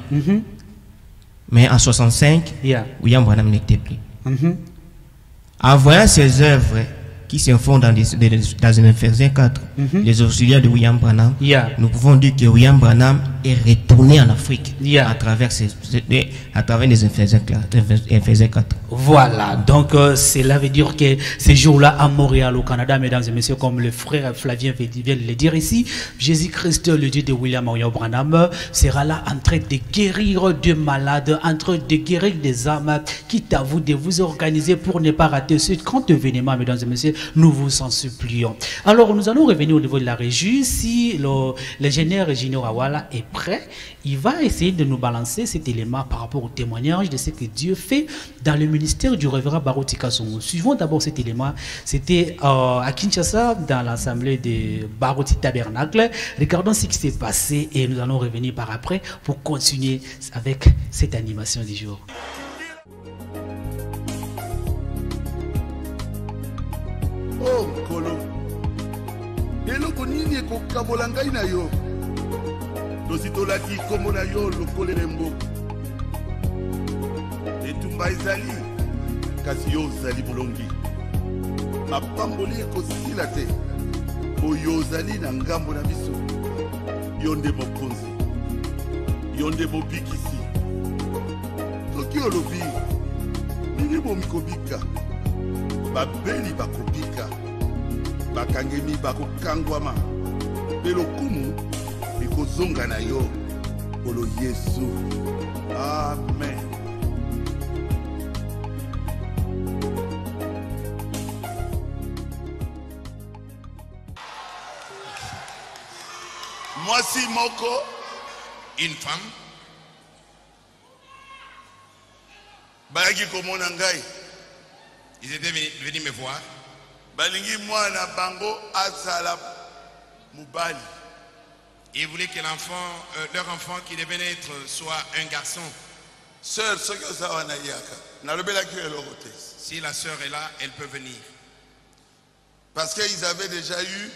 Mais en 65, William Branham n'était plus. En voyant ses œuvres qui s'informent dans Éphésiens 4, les auxiliaires de William Branham, nous pouvons dire que William Branham est retourné en Afrique à travers les Éphésiens 4. Voilà, donc cela veut dire que ces jours-là à Montréal, au Canada, mesdames et messieurs, comme le frère Flavien vient de le dire ici, Jésus-Christ, le Dieu de William Marion Branham, sera là en train de guérir des malades, en train de guérir des âmes, quitte à vous de vous organiser pour ne pas rater ce grand événement, mesdames et messieurs, nous vous en supplions. Alors, nous allons revenir au niveau de la régie. Si l'ingénieur Gino Awala est prêt, il va essayer de nous balancer cet élément par rapport au témoignage de ce que Dieu fait dans le ministère du révérend Baruti Kasongo. Suivons d'abord cet élément. C'était à Kinshasa, dans l'assemblée de Baruti Tabernacle. Regardons ce qui s'est passé et nous allons revenir par après pour continuer avec cette animation du jour. Oh, Kolo. Eloko nini ekokabola ngai na yo. Tositolaki kombo na yo lokolele mboka. Etumba ezali kasi yo ozali bolongi. Mapamboli ekosila te. Oyo ozali na ngambo na biso. Yo nde mokonzi. Yo nde mobikisi. Soki olobi nini bomikobika. Babeli bakobika. Bakangemi bakokangwama. Belokumu bikozonga na yo olo Yesu. Amen. Mwasi moko, une femme, bayaki komona ngai. ils étaient venus me voir. Balingi mwana bango azala mubali. Ils voulaient que leur enfant qui devait naître soit un garçon. Sœur, ce que ça va na yaka. Na lobela ki eloko te. Si la sœur est là, elle peut venir. Parce qu'ils avaient déjà eu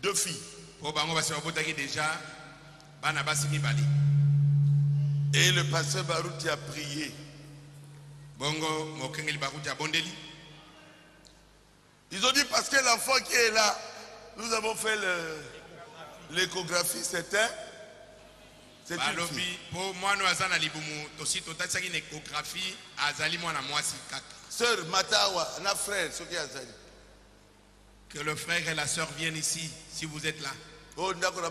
2 filles. Pour bango basi babotaki déjà bana basi mibali. Et le pasteur Baruti a prié. Bongo mokengeli Baruti a bondeli. Ils ont dit parce que l'enfant qui est là, nous avons fait l'échographie, c'est une fille. Pour moi, nous avons une échographie. Sœur Matawa, un frère, ce qui est Azali. Que le frère et la sœur viennent ici, si vous êtes là. Oh, nous avons un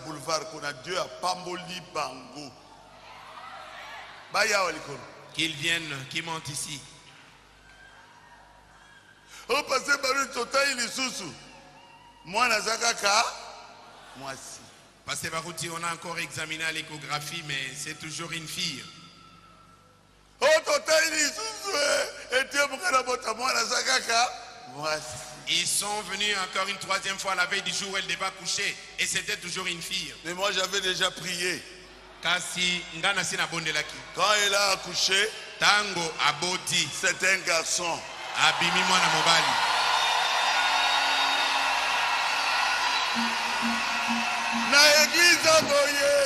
boulevard, qu'on a Dieu à Pamboli Bango. Qu'ils viennent, qu'ils montent ici. Oh, parce que Baruti Totaï Lisusu. Moi, Nazakaka, moi si. Parce que Baruti, on a encore examiné l'échographie, mais c'est toujours une fille. Oh, Totaï Lisusu, et Dieu Moukalabota, moi, Nazakaka, moi si. Ils sont venus encore une 3e fois la veille du jour où elle devait coucher, et c'était toujours une fille. Mais moi, j'avais déjà prié. Kasi ngana sina bondelaki. Quand elle a accouché, Tango aboti. C'est un garçon. Abimi mwana mobali. Na église boye.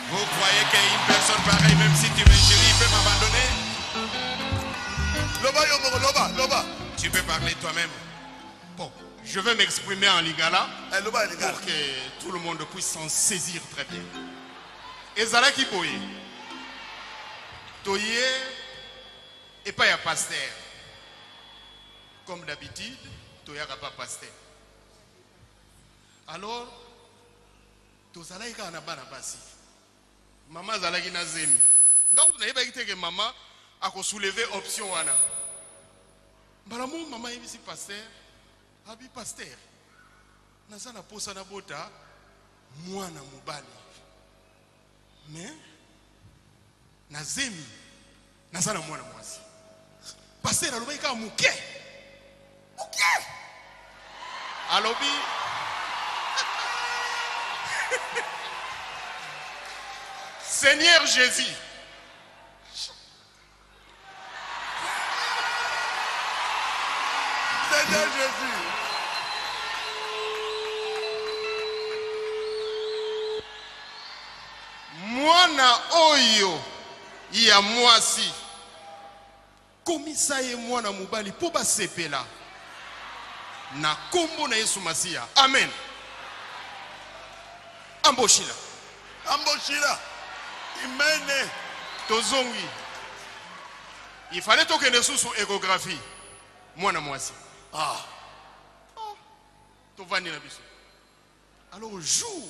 Vous croyez qu'une personne pareille, même si tu me chéris, peut m'abandonner? Loba. Tu peux parler toi-même. Bon, je vais m'exprimer en lingala Loba. pour que tout le monde puisse s'en saisir très bien. Ezalaki boye. Toye et pas ya pasteur. Comme d'habitude, toya pas pasteur. Alors, tozalaki kaka na bana basi. Mama azalaki na zemi. Ngakutu nayebaki te ke mama akosoulever option wana. Mbalamu mama yebisi pasteur Abi pasteur. Nazana posa na bota mwana mubali. Mais nazemi nazana mwana mwasi. Pasteur alobi ka muke. Muke. Alobi Seigneur Jésus. Seigneur Jésus. Mwana oyo ya mwasi komisa ye mwana mubali po basepela na kombo na Yesu Masia. Amen. Amboshila. Amboshila. Imene. Tozongi. Il fallait tokende susu échographie. Mwana mwasi. Ah. Tovani na biso. Alors jour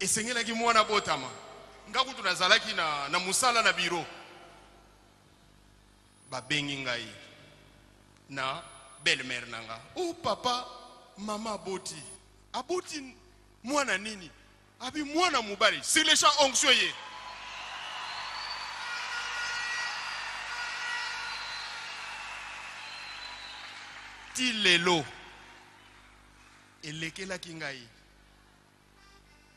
esengelaki mwana botama. Ngaku tunazalaki na musala na biro. Babengi ngai na belle-mère nanga. Oh papa, mama boti. Aboti mwana nini? Abi mwana mubali. C'est les gens onctueux. Ti lelo. Elekela kingai.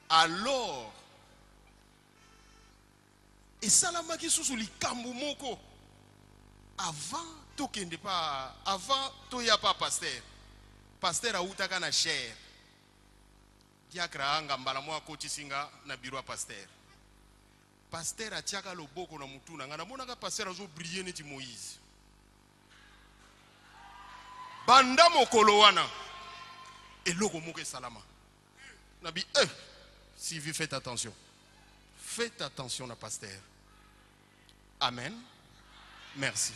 Alors, et salamaki sous likambu moko. Avant tokende pas, avant toya pas pasteur. Pasteur a utaka na cher. Diakra anga mbala mwa koti singa na biro a pasteur. Pasteur a tiaka loboko na mutuna. Ngana mona ka pasteur azo briller neti Moïse. Banda mokolo wana. Et logo moke salama. Nabi si vous faites attention. Faites attention à pasteur. Amen. Merci.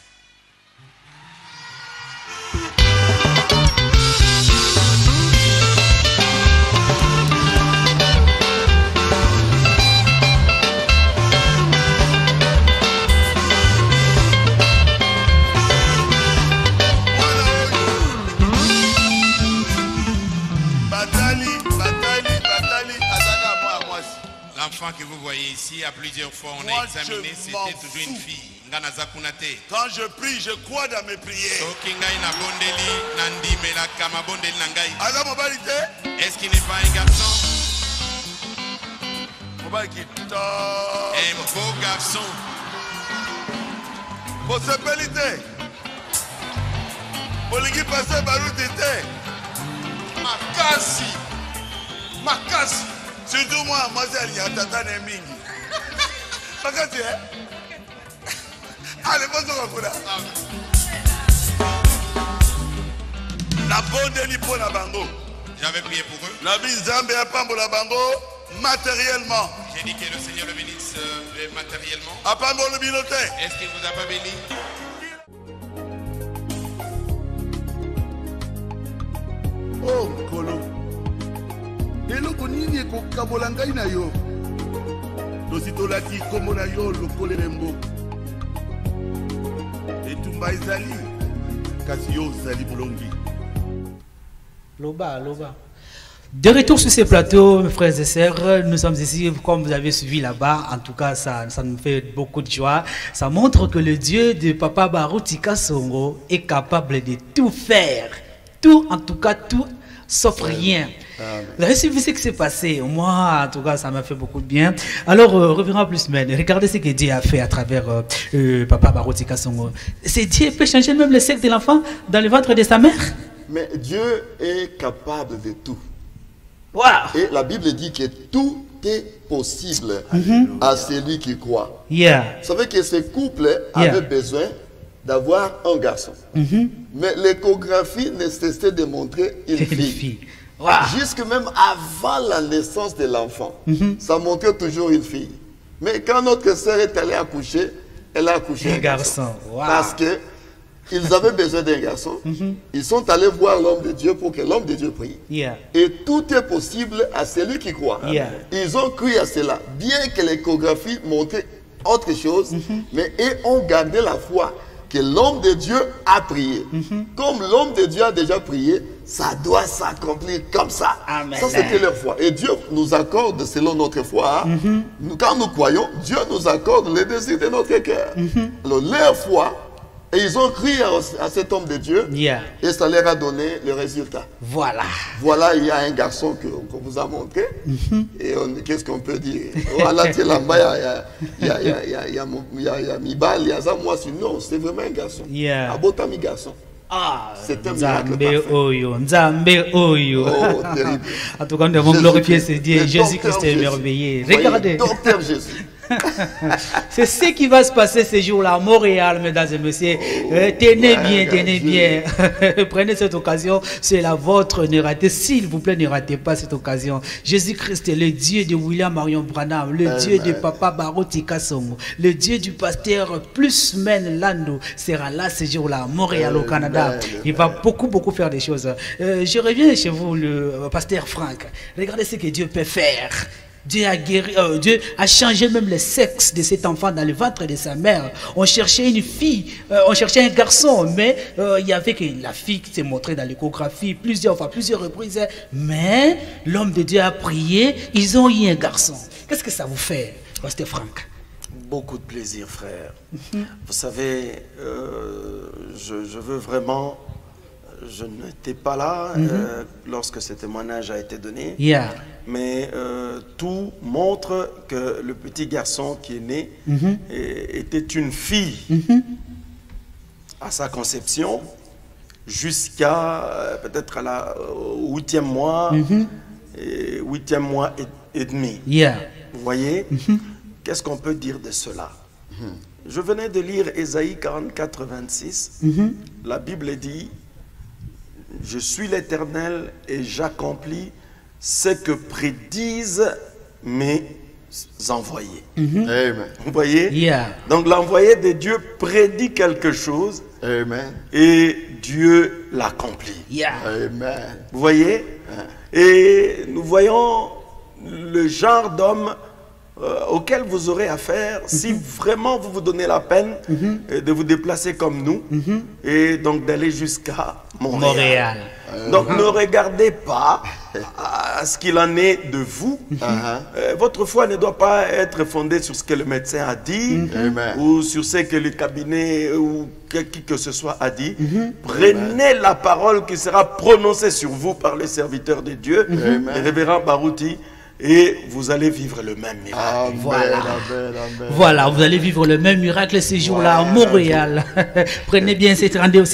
L'enfant que vous voyez ici, à plusieurs fois, on a examiné, c'était toujours une fille. Quand je prie, je crois dans mes prières. Est-ce qu'il n'est pas un garçon? Un beau garçon. Possibilité. Boligi passer baroutité. Makasi. Makasi. Surtout moi, mademoiselle, il y a tata Nemingi. Makasi, hein? Allez, bonjour, Kouna. La bonne déni pour la bango. J'avais prié pour eux. La vie Zambé a pas pour la bango matériellement. J'ai dit que le Seigneur le bénisse matériellement. A pas pour le binoté. Est-ce qu'il vous a pas béni? Oh, Kolo. Eloko nini ekokabola ngai na yo. Tositolaki kombo na yo lokolerembo. Etumba ezali kasi yo zali bulongi. Loba, loba. De retour sur ces plateaux, mes frères et sœurs, nous sommes ici, comme vous avez suivi là-bas. En tout cas, ça nous fait beaucoup de joie. Ça montre que le Dieu de Papa Baruti Kasongo est capable de tout faire. Tout, en tout cas, tout, sauf rien. Vous avez suivi ce qui s'est passé. Moi, en tout cas, ça m'a fait beaucoup de bien. Alors, revenons plus même. Regardez ce que Dieu a fait à travers Papa Baruti Kasongo. C'est Dieu peut changer même le sexe de l'enfant dans le ventre de sa mère. Mais Dieu est capable de tout. Wow. Et la Bible dit que tout est possible à celui qui croit. Yeah. Vous savez que ce couple avait besoin d'avoir un garçon. Mais l'échographie nécessitait de montrer une fille. Wow. Jusque même avant la naissance de l'enfant, ça montrait toujours une fille. Mais quand notre sœur est allée accoucher, elle a accouché un garçon. Wow. Parce que ils avaient besoin d'un garçon. Ils sont allés voir l'homme de Dieu pour que l'homme de Dieu prie. Yeah. Et tout est possible à celui qui croit. Yeah. Ils ont cru à cela. Bien que l'échographie montrait autre chose, mais ils ont gardé la foi. que l'homme de Dieu a prié. Comme l'homme de Dieu a déjà prié, ça doit s'accomplir comme ça. Amen. Ça, c'était leur foi. Et Dieu nous accorde, selon notre foi, quand nous croyons, Dieu nous accorde les désirs de notre cœur. Alors, leur foi, et ils ont crié à cet homme de Dieu, Yeah. et ça leur a donné le résultat. Voilà. Voilà, il y a un garçon qu'on vous a montré. Et qu'est-ce qu'on peut dire? Voilà, tu es là-bas, il y a Mibal, il y a ça, moi, non, c'est vraiment un garçon. Yeah. Abotami garçon. Ah, C'est un miracle Nzambe parfait. Oyo, Nzambe Oyo. Oh, terrible. En tout cas, nous devons glorifier ce Dieu. Le Jésus-Christ docteur est Jésus. merveilleux. Voyez, Regardez. Docteur Jésus. C'est ce qui va se passer ce jour-là à Montréal, mesdames et messieurs. Tenez bien, tenez bien. Prenez cette occasion, c'est la vôtre. Ne ratez, s'il vous plaît, ne ratez pas cette occasion. Jésus-Christ est le Dieu de William Marion Branham, le Dieu de Papa Baruti Kasongo, le Dieu du pasteur Plus Men Lando sera là ce jour-là à Montréal, au Canada. Il va beaucoup faire des choses. Je reviens chez vous, le pasteur Franck. Regardez ce que Dieu peut faire. Dieu a guéri, Dieu a changé même le sexe de cet enfant dans le ventre de sa mère. On cherchait une fille, on cherchait un garçon, mais il y avait que la fille qui s'est montrée dans l'échographie plusieurs reprises. Mais l'homme de Dieu a prié, ils ont eu un garçon. Qu'est-ce que ça vous fait, pasteur Franck? Beaucoup de plaisir, frère. Vous savez, je veux vraiment... Je n'étais pas là lorsque ce témoignage a été donné. Yeah. Mais tout montre que le petit garçon qui est né était une fille à sa conception jusqu'à peut-être au 8e mois, 8e mois et demi. Yeah. Vous voyez? Qu'est-ce qu'on peut dire de cela? Je venais de lire Ésaïe 44, 26. La Bible dit: je suis l'Éternel et j'accomplis ce que prédisent mes envoyés. Amen. Vous voyez? Yeah. Donc l'envoyé de Dieu prédit quelque chose Amen. et Dieu l'accomplit. Yeah. Amen. Vous voyez? Et nous voyons le genre d'homme auquel vous aurez affaire si vraiment vous vous donnez la peine de vous déplacer comme nous et donc d'aller jusqu'à Montréal. Donc ne regardez pas à ce qu'il en est de vous. Votre foi ne doit pas être fondée sur ce que le médecin a dit ou sur ce que le cabinet ou qui que ce soit a dit. Prenez la parole qui sera prononcée sur vous par le serviteur de Dieu, le révérend Baruti, et vous allez vivre le même miracle. Amen. Voilà. Amen. Amen. Voilà, vous allez vivre le même miracle ces jours-là à Montréal. Prenez bien ces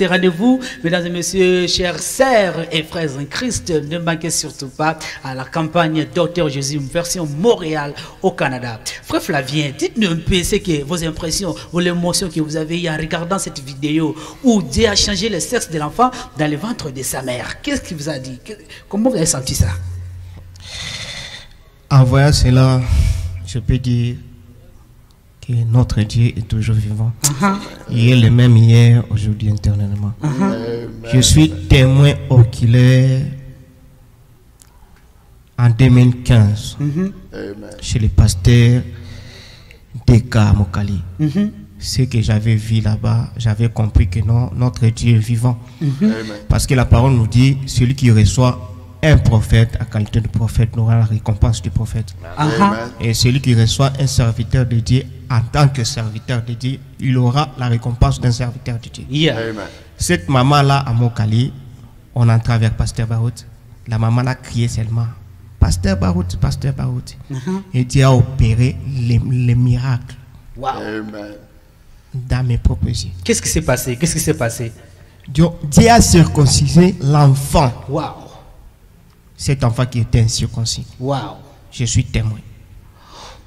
rendez-vous, mesdames et messieurs, chers sœurs et frères en Christ. Ne manquez surtout pas à la campagne Docteur Jésus, version Montréal au Canada. Frère Flavien, dites-nous un peu ce que vos impressions, vos émotions que vous avez eues en regardant cette vidéo où Dieu a changé le sexe de l'enfant dans le ventre de sa mère. Qu'est-ce qu'il vous a dit? Comment vous avez senti ça? En voyant cela, je peux dire que notre Dieu est toujours vivant. Il est le même hier, aujourd'hui, éternellement. Je suis témoin oculaire en 2015 chez le pasteur Deka Mokali. Ce que j'avais vu là-bas, j'avais compris que non, notre Dieu est vivant. Parce que la parole nous dit, celui qui reçoit un prophète, à qualité de prophète, n'aura la récompense du prophète. Et celui qui reçoit un serviteur de Dieu, en tant que serviteur de Dieu, il aura la récompense d'un serviteur de Dieu. Yeah. Cette maman-là, à Mokali, on entrait vers Pasteur Barout. La maman a crié seulement, Pasteur Barout, Pasteur Barout. Et Dieu a opéré les miracles. Wow. Amen. Dans mes propres yeux. Qu'est-ce qui s'est passé? Qu'est-ce qui s'est passé? Dieu a circoncisé l'enfant. Wow. Cet enfant qui était incirconcis. Wow. Je suis témoin.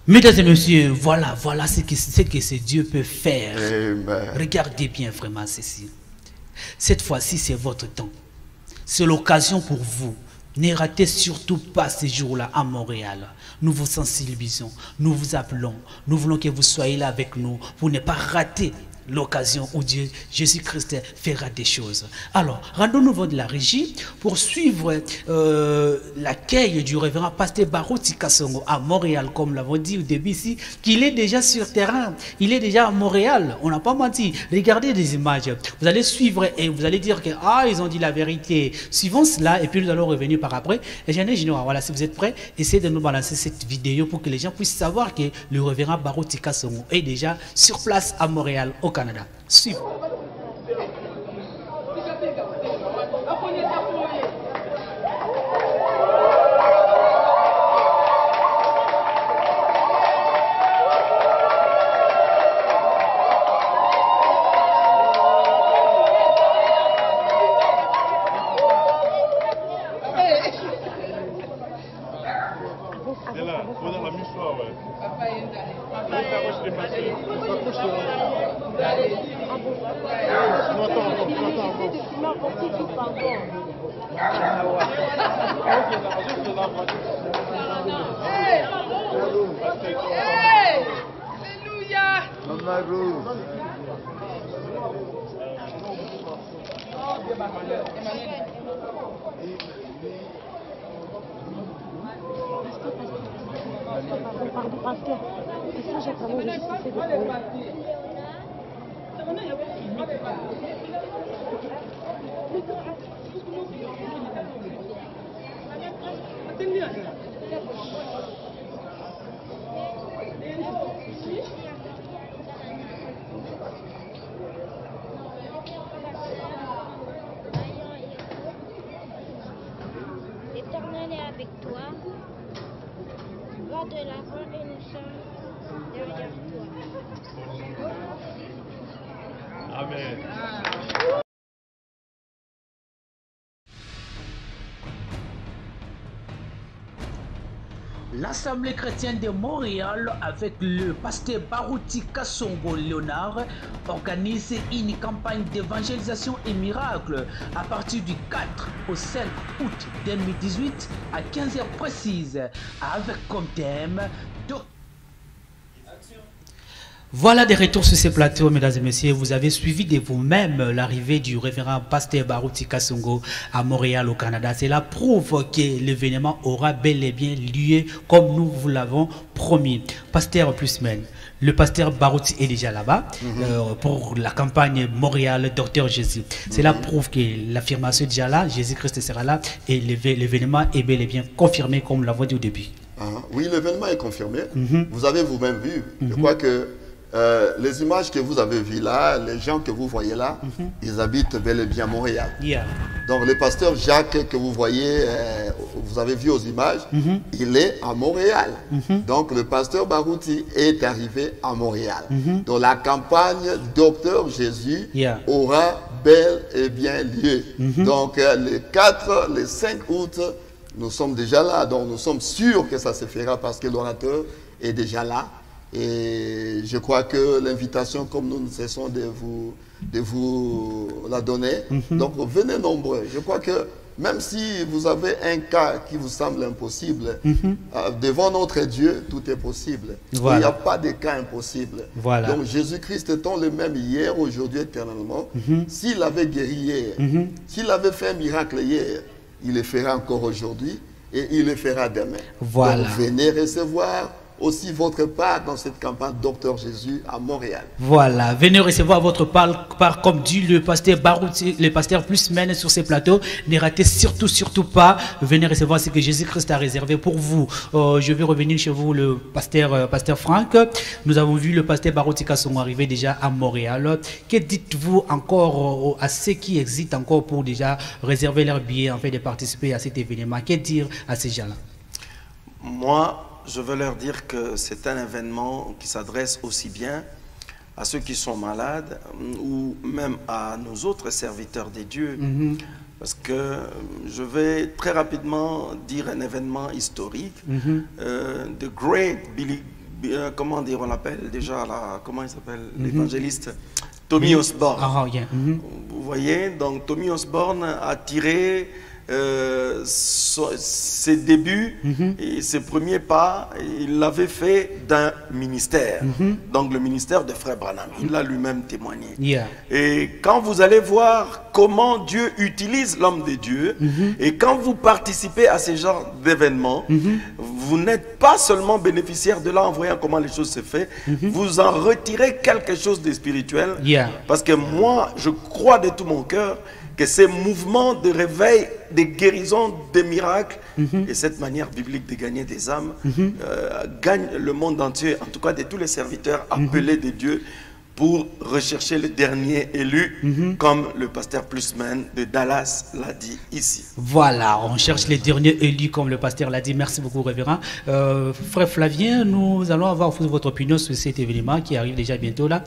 Mesdames et messieurs, voilà ce que ce Dieu peut faire. Amen. Regardez bien vraiment ceci. Cette fois-ci, c'est votre temps. C'est l'occasion pour vous. Ne ratez surtout pas ces jours-là à Montréal. Nous vous sensibilisons, nous vous appelons. Nous voulons que vous soyez là avec nous pour ne pas rater l'occasion où Jésus-Christ fera des choses. Alors, rendons-nous au niveau de la régie pour suivre l'accueil du révérend pasteur Barouti Kassongo à Montréal, comme l'avons dit au début ici, qu'il est déjà sur terrain, il est déjà à Montréal, on n'a pas menti. Regardez des images, vous allez suivre et vous allez dire que ils ont dit la vérité. Suivons cela et puis nous allons revenir par après. Et voilà, si vous êtes prêts, essayez de nous balancer cette vidéo pour que les gens puissent savoir que le révérend Barouti Kassongo est déjà sur place à Montréal, au Canada. Suivons. L'Éternel est avec toi. Va de l'avant et nous sommes derrière toi. Amen. L'Assemblée chrétienne de Montréal, avec le pasteur Barouti Kassongo Léonard, organise une campagne d'évangélisation et miracle à partir du 4 au 5 août 2018 à 15h précises, avec comme thème Voilà des retours sur ces plateaux, mesdames et messieurs. Vous avez suivi de vous-même l'arrivée du révérend pasteur Barouti Kassongo à Montréal, au Canada. Cela prouve que l'événement aura bel et bien lieu comme nous vous l'avons promis. Pasteur Plusman, le pasteur Barouti est déjà là-bas pour la campagne Montréal, Docteur Jésus. Cela prouve que l'affirmation est déjà là, Jésus-Christ sera là et l'événement est bel et bien confirmé comme nous l'avons dit au début. Oui, l'événement est confirmé. Vous avez vous-même vu. Je crois que les images que vous avez vues là, les gens que vous voyez là, ils habitent bel et bien à Montréal. Donc le pasteur Jacques que vous voyez, vous avez vu aux images, il est à Montréal. Donc le pasteur Barouti est arrivé à Montréal. Donc la campagne Docteur Jésus aura bel et bien lieu. Donc les 4, les 5 août, nous sommes déjà là. Donc nous sommes sûrs que ça se fera parce que l'orateur est déjà là. Et je crois que l'invitation, comme nous ne cessons de vous la donner, donc venez nombreux. Je crois que même si vous avez un cas qui vous semble impossible, devant notre Dieu, tout est possible. Voilà. Il n'y a pas de cas impossibles. Voilà. Donc Jésus-Christ étant le même hier, aujourd'hui, éternellement, s'il avait guéri hier, s'il avait fait un miracle hier, il le fera encore aujourd'hui et il le fera demain. Voilà. Donc venez recevoir aussi votre part dans cette campagne Docteur Jésus à Montréal. Voilà, venez recevoir votre part comme dit le pasteur Barouti, le pasteur Plusman sur ces plateaux. Ne ratez surtout pas, venez recevoir ce que Jésus-Christ a réservé pour vous. Je vais revenir chez vous, le pasteur Franck. Nous avons vu le pasteur Barouti Kassongo arriver déjà à Montréal. Que dites-vous encore à ceux qui hésitent encore pour déjà réserver leur billet en fait de participer à cet événement? Que dire à ces gens-là? Moi, je veux leur dire que c'est un événement qui s'adresse aussi bien à ceux qui sont malades ou même à nos autres serviteurs des dieux. Parce que je vais très rapidement dire un événement historique. The Great Billy, comment dire, on l'appelle déjà, comment il s'appelle, l'évangéliste Tommy Osborne. Vous voyez, donc Tommy Osborne a tiré ses débuts et ses premiers pas, il l'avait fait d'un ministère, donc le ministère de Frère Branham. Il l'a lui-même témoigné. Et quand vous allez voir comment Dieu utilise l'homme de Dieu, et quand vous participez à ce genre d'événements, vous n'êtes pas seulement bénéficiaire de là en voyant comment les choses se font, vous en retirez quelque chose de spirituel. Parce que moi, je crois de tout mon cœur que ces mouvements de réveil, de guérison, de miracles, et cette manière biblique de gagner des âmes, gagne le monde entier, en tout cas de tous les serviteurs appelés de Dieu, pour rechercher le dernier élu, comme le pasteur Plusman de Dallas l'a dit ici. Voilà, on cherche les derniers élus, comme le pasteur l'a dit. Merci beaucoup, révérend. Frère Flavien, nous allons avoir votre opinion sur cet événement qui arrive déjà bientôt, là,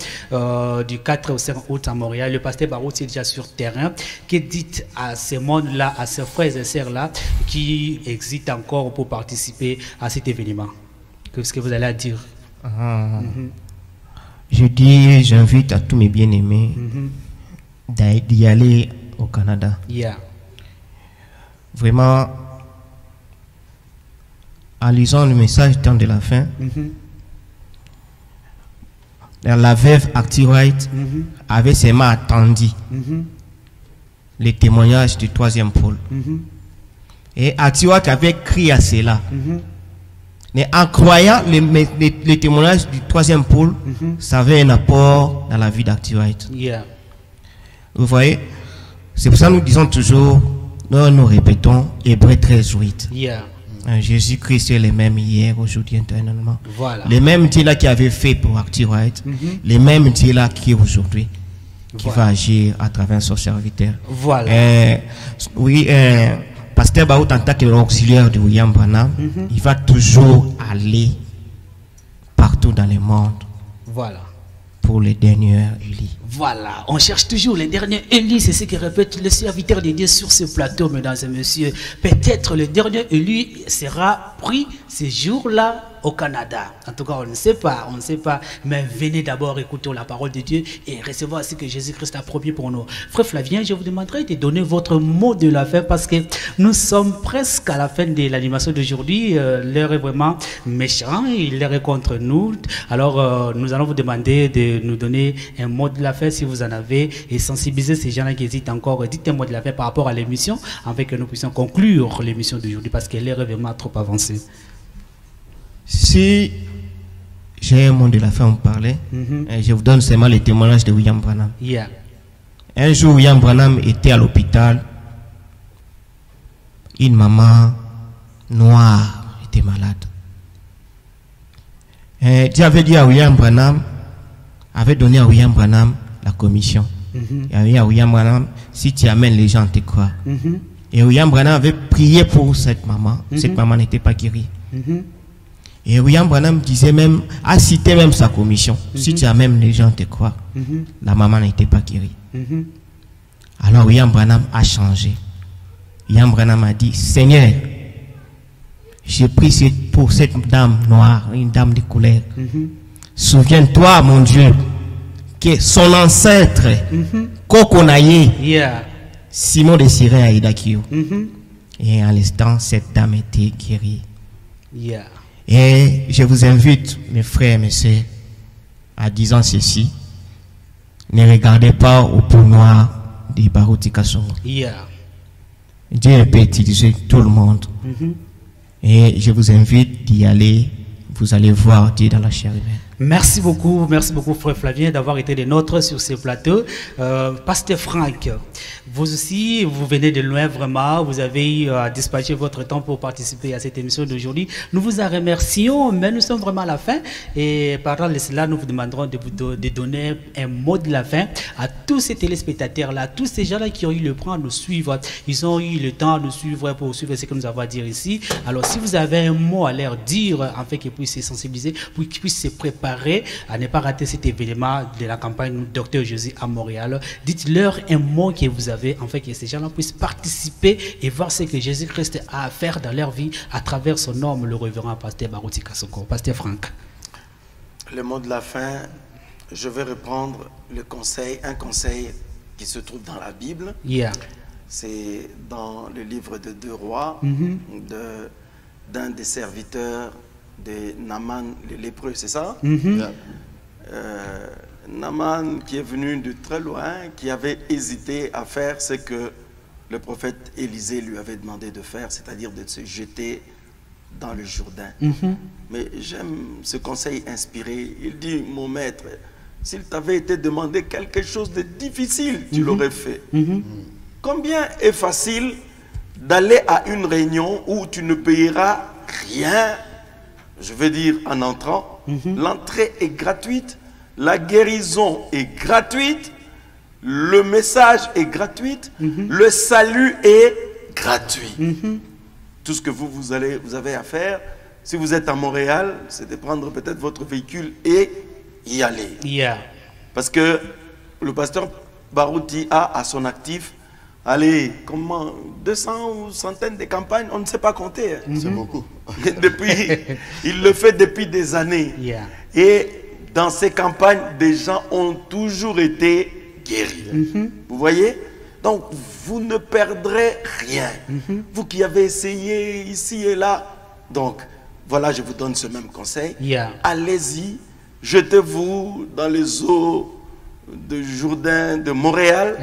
du 4 au 5 août à Montréal. Le pasteur Barou est déjà sur terrain. Que dites à ces mondes-là, à ces frères et sœurs-là, qui hésitent encore pour participer à cet événement? Qu'est-ce que vous allez dire? Je dis, j'invite à tous mes bien-aimés d'y aller au Canada. Vraiment, en lisant le message temps de la fin, la veuve Acti Wright avait seulement attendu les témoignages du 3e pôle. Et Acti Wright avait crié à cela. Mais en croyant les témoignages du 3e pôle, ça avait un apport dans la vie d'Acti Wright. Vous voyez, c'est pour ça que nous disons toujours, nous répétons, Hébreux 13:8. Jésus-Christ est le même hier, aujourd'hui, éternellement. Le même Dieu là qui avait fait pour Acti Wright, le même Dieu là qui est aujourd'hui, qui va agir à travers son serviteur. Pasteur Barou, en tant qu'auxiliaire de William Branham, il va toujours aller partout dans le monde pour les derniers élus. Voilà, on cherche toujours les derniers élus, c'est ce que répète le serviteur de Dieu sur ce plateau, mesdames et messieurs. Peut-être le dernier élu sera pris ce jour-là au Canada. En tout cas, on ne sait pas, mais venez d'abord écouter la parole de Dieu et recevoir ce que Jésus-Christ a promis pour nous. Frère Flavien, je vous demanderai de donner votre mot de la fin parce que nous sommes presque à la fin de l'animation d'aujourd'hui. L'heure est vraiment méchant, l'heure est contre nous. Alors, nous allons vous demander de nous donner un mot de la fin si vous en avez et sensibiliser ces gens-là qui hésitent encore. Dites un mot de la fin par rapport à l'émission afin que nous puissions conclure l'émission d'aujourd'hui parce que l'heure est vraiment trop avancée. Si j'ai un mot de la fin à vous parler, je vous donne seulement les témoignages de William Branham. Un jour, William Branham était à l'hôpital. Une maman noire était malade. Dieu avait dit à William Branham, avait donné à William Branham la commission. Il avait dit à William Branham, si tu amènes les gens, te croient. Et William Branham avait prié pour cette maman. Cette maman n'était pas guérie. Et William Branham disait même, a cité même sa commission. Si tu amènes les gens, te croient. La maman n'était pas guérie. Alors William Branham a changé. William Branham a dit, Seigneur, j'ai pris pour cette dame noire, une dame de colère. Souviens-toi, mon Dieu, que son ancêtre, Kokonaye, Simon de Cyrène à Idakio. Et à l'instant, cette dame était guérie. Et je vous invite, mes frères et mes sœurs, à disant ceci, ne regardez pas au peau noir des Barouti Kassongo. Dieu peut utiliser tout le monde. Et je vous invite d'y aller, vous allez voir Dieu dans la chair humaine. Merci beaucoup, frère Flavien, d'avoir été des nôtres sur ce plateau. Pasteur Franck, vous aussi, vous venez de loin vraiment, vous avez dispatché votre temps pour participer à cette émission d'aujourd'hui. Nous vous en remercions, mais nous sommes vraiment à la fin. Et parlant de cela, nous vous demanderons de donner un mot de la fin à tous ces téléspectateurs-là, tous ces gens-là qui ont eu le temps de nous suivre. Ils ont eu le temps de nous suivre pour suivre ce que nous avons à dire ici. Alors, si vous avez un mot à leur dire, afin qu'ils puissent se sensibiliser, pour qu'ils puissent se préparer à ne pas rater cet événement de la campagne Dr Jésus à Montréal. Dites-leur un mot que vous avez, afin que ces gens-là puissent participer et voir ce que Jésus-Christ a à faire dans leur vie à travers son homme, le révérend pasteur Barouti Kassongo. Pasteur Franck. Le mot de la fin, je vais reprendre un conseil qui se trouve dans la Bible. C'est dans le livre de 2 Rois, d'un des serviteurs de Naaman le lépreux, c'est ça? Naaman qui est venu de très loin, qui avait hésité à faire ce que le prophète Élisée lui avait demandé de faire, c'est-à-dire de se jeter dans le Jourdain. Mais j'aime ce conseil inspiré. Il dit, mon maître, s'il t'avait été demandé quelque chose de difficile, tu l'aurais fait. Combien est facile d'aller à une réunion où tu ne payeras rien, je veux dire en entrant, l'entrée est gratuite, la guérison est gratuite, le message est gratuit, le salut est gratuit. Tout ce que vous avez à faire, si vous êtes à Montréal, c'est de prendre peut-être votre véhicule et y aller. Parce que le pasteur Barouti a à son actif, allez, comment, 200 ou centaines de campagnes, on ne sait pas compter. C'est beaucoup. Il le fait depuis des années. Et dans ces campagnes, des gens ont toujours été guéris. Vous voyez? Donc, vous ne perdrez rien. Vous qui avez essayé ici et là. Donc, voilà, je vous donne ce même conseil. Allez-y, jetez-vous dans les eaux de Jourdain, de Montréal.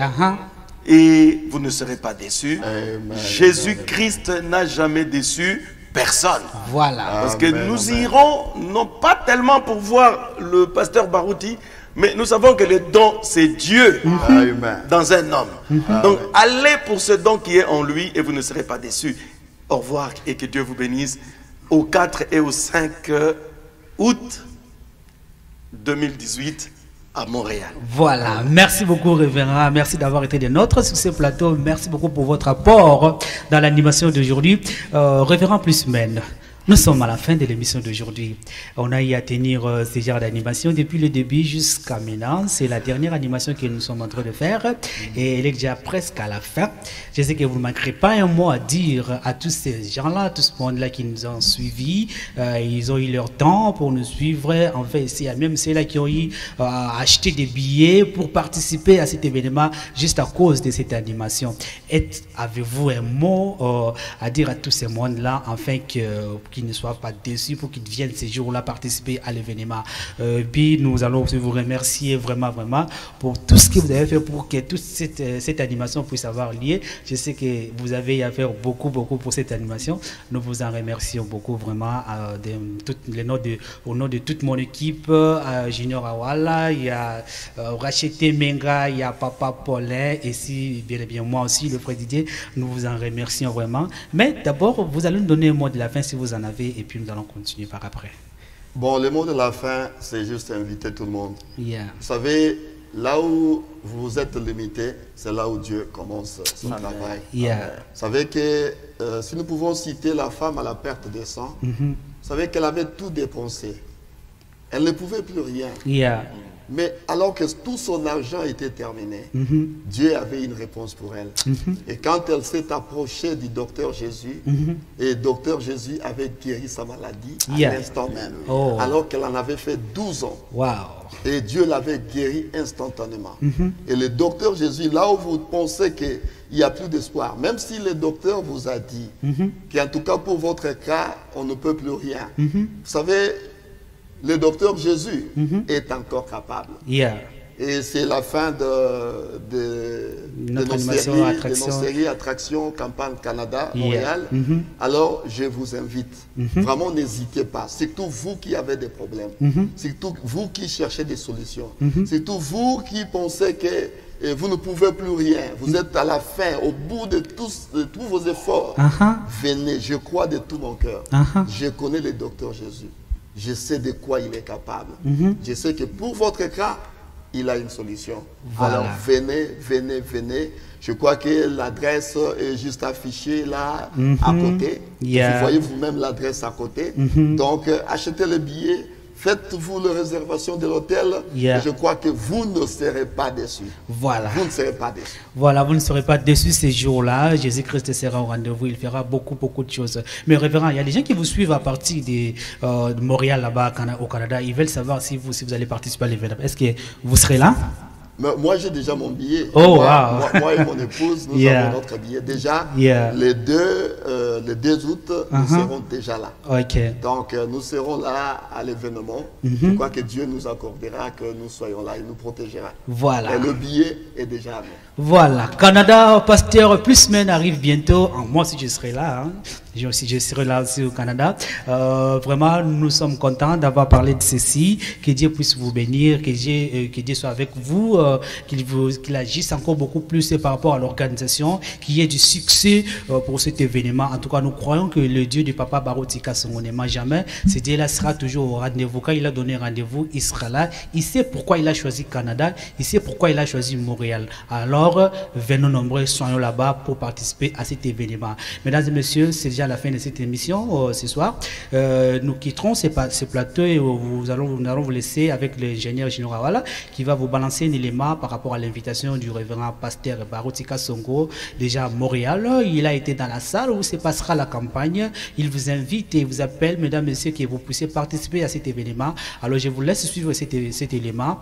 Et vous ne serez pas déçus. Jésus-Christ n'a jamais déçu personne. Parce que nous irons, non pas tellement pour voir le pasteur Barouti, mais nous savons que le don, c'est Dieu dans un homme. Donc, allez pour ce don qui est en lui et vous ne serez pas déçus. Au revoir et que Dieu vous bénisse. Au 4 et au 5 août 2018 à Montréal. Voilà, merci beaucoup révérend, merci d'avoir été des nôtres sur ce plateau, merci beaucoup pour votre apport dans l'animation d'aujourd'hui. Révérend Plusman, nous sommes à la fin de l'émission d'aujourd'hui. On a eu à tenir ce genre d'animation depuis le début jusqu'à maintenant. C'est la dernière animation que nous sommes en train de faire et elle est déjà presque à la fin. Je sais que vous ne manquerez pas un mot à dire à tous ces gens-là, tout ce monde-là qui nous ont suivis. Ils ont eu leur temps pour nous suivre. En fait, ici, il y a même ceux-là qui ont eu acheté des billets pour participer à cet événement juste à cause de cette animation. Avez-vous un mot à dire à tous ces mondes-là afin qu'ils ne soient pas déçus, pour qu'ils viennent ces jours-là participer à l'événement. Puis nous allons vous remercier vraiment pour tout ce que vous avez fait pour que toute cette animation puisse avoir lieu. Je sais que vous avez à faire beaucoup pour cette animation. Nous vous en remercions beaucoup vraiment au nom de toute mon équipe, Junior Awala, il y a Rachete Menga, il y a Papa Paulin et si bien et bien moi aussi, le frère Didier, nous vous en remercions vraiment. Mais d'abord, vous allez nous donner un mot de la fin si vous en avez et puis nous allons continuer par après. Bon, le mot de la fin, c'est juste inviter tout le monde. Vous savez, là où vous êtes limité, c'est là où Dieu commence son travail. Vous savez que si nous pouvons citer la femme à la perte de sang, vous savez qu'elle avait tout dépensé. Elle ne pouvait plus rien. Mais alors que tout son argent était terminé, Dieu avait une réponse pour elle. Et quand elle s'est approchée du docteur Jésus, et le docteur Jésus avait guéri sa maladie à l'instant même, alors qu'elle en avait fait 12 ans. Et Dieu l'avait guéri instantanément. Et le docteur Jésus, là où vous pensez qu'il n'y a plus d'espoir, même si le docteur vous a dit qu'en tout cas pour votre cas, on ne peut plus rien. Vous savez, le docteur Jésus est encore capable. Et c'est la fin de nos séries Attraction Campagne Canada, Montréal. Alors, je vous invite. Vraiment, n'hésitez pas. Surtout vous qui avez des problèmes. Surtout vous qui cherchez des solutions. Surtout vous qui pensez que vous ne pouvez plus rien. Vous êtes à la fin, au bout de tous vos efforts. Venez, je crois de tout mon cœur. Je connais le docteur Jésus. Je sais de quoi il est capable. Je sais que pour votre cas, il a une solution. Alors venez. Je crois que l'adresse est juste affichée là, à côté. Vous voyez vous-même l'adresse à côté. Donc, achetez le billet. Faites-vous la réservation de l'hôtel. Je crois que vous ne serez pas déçus. Vous ne serez pas déçus. Vous ne serez pas déçus ces jours-là. Jésus-Christ sera au rendez-vous. Il fera beaucoup de choses. Mais révérend, il y a des gens qui vous suivent à partir de Montréal, là-bas, au Canada. Ils veulent savoir si vous allez participer à l'événement. Est-ce que vous serez là? Mais moi, j'ai déjà mon billet. Oh, moi et mon épouse, nous avons notre billet. Déjà, les 2 août, nous serons déjà là. Donc, nous serons là à l'événement. Je crois que Dieu nous accordera que nous soyons là. Il nous protégera. Voilà. Et le billet est déjà à nous. Voilà. Canada, Pasteur Plusman arrive bientôt. Moi aussi, je serai là. Hein. Je serai là aussi au Canada. Vraiment, nous sommes contents d'avoir parlé de ceci. Que Dieu puisse vous bénir, que Dieu soit avec vous, qu'il agisse encore beaucoup plus par rapport à l'organisation, qu'il y ait du succès pour cet événement. En tout cas, nous croyons que le Dieu du Papa Baruti Kasongo n'aima jamais. Ce Dieu-là sera toujours au rendez-vous. Quand il a donné rendez-vous, il sera là. Il sait pourquoi il a choisi Canada. Il sait pourquoi il a choisi Montréal. Alors, venons nombreux, soyons là-bas pour participer à cet événement. Mesdames et messieurs, c'est déjà la fin de cette émission ce soir. Nous quitterons ce plateau et nous allons vous laisser avec l'ingénieur Junior Awala qui va vous balancer un élément par rapport à l'invitation du révérend pasteur Baruti Kasongo, déjà à Montréal. Il a été dans la salle où se passera la campagne. Il vous invite et vous appelle, mesdames et messieurs, que vous puissiez participer à cet événement. Alors je vous laisse suivre cet élément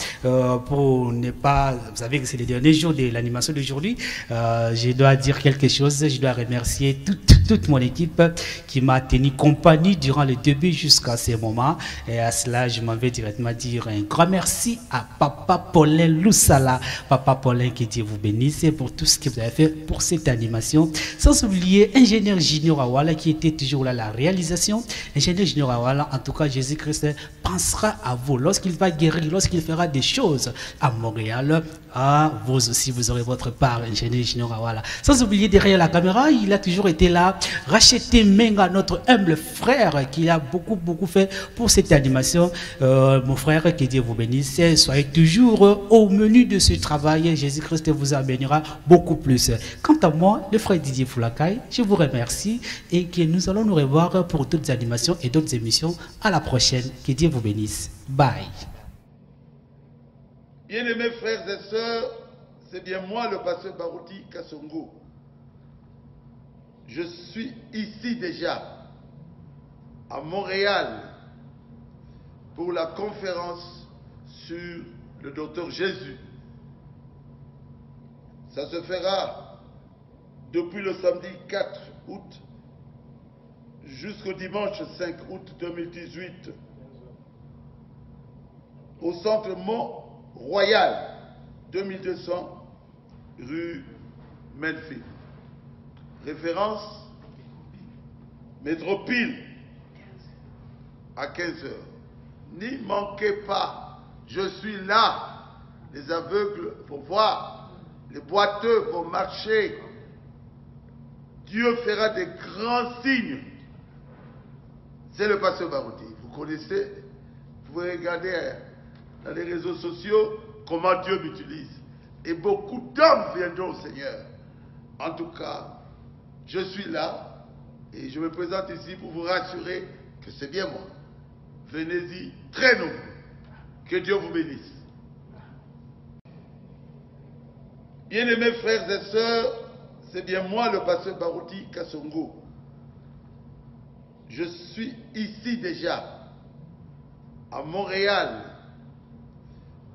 pour ne pas... Vous savez que c'est le dernier jour de l'animation d'aujourd'hui. Je dois dire quelque chose. Je dois remercier toute mon équipe qui m'a tenu compagnie durant le début jusqu'à ce moment. Et à cela, je m'en vais directement dire un grand merci à Papa Paulin Loussala. Papa Paulin, que Dieu vous bénisse pour tout ce que vous avez fait pour cette animation. Sans oublier Ingénieur Junior Awala qui était toujours là à la réalisation. Ingénieur Junior Awala, en tout cas, Jésus-Christ pensera à vous lorsqu'il va guérir, lorsqu'il fera des choses à Montréal. Vous aussi, vous aurez votre part, Ingénieur Junior Awala. Sans oublier derrière la caméra, il a toujours été là, racheter Menga, notre humble frère, qui a beaucoup fait pour cette animation. Mon frère, que Dieu vous bénisse. Soyez toujours au menu de ce travail. Jésus-Christ vous bénira beaucoup plus. Quant à moi, le frère Didier Foulakai, je vous remercie et que nous allons nous revoir pour d'autres animations et d'autres émissions. À la prochaine. Que Dieu vous bénisse. Bye. Bien-aimés frères et sœurs, c'est bien moi, le pasteur Baruti Kasongo. Je suis ici déjà, à Montréal, pour la conférence sur le docteur Jésus. Ça se fera depuis le samedi 4 août jusqu'au dimanche 5 août 2018 au centre Mont-Royal, 2200 rue Melfi. Référence Métropile à 15h. N'y manquez pas, je suis là. Les aveugles vont voir, les boiteux vont marcher. Dieu fera des grands signes. C'est le pasteur Baruti. Vous connaissez, vous pouvez regarder dans les réseaux sociaux comment Dieu m'utilise. Et beaucoup d'hommes viendront au Seigneur. En tout cas, je suis là et je me présente ici pour vous rassurer que c'est bien moi. Venez-y très nombreux. Que Dieu vous bénisse. Bien-aimés frères et sœurs, c'est bien moi, le pasteur Baruti Kasongo. Je suis ici déjà, à Montréal,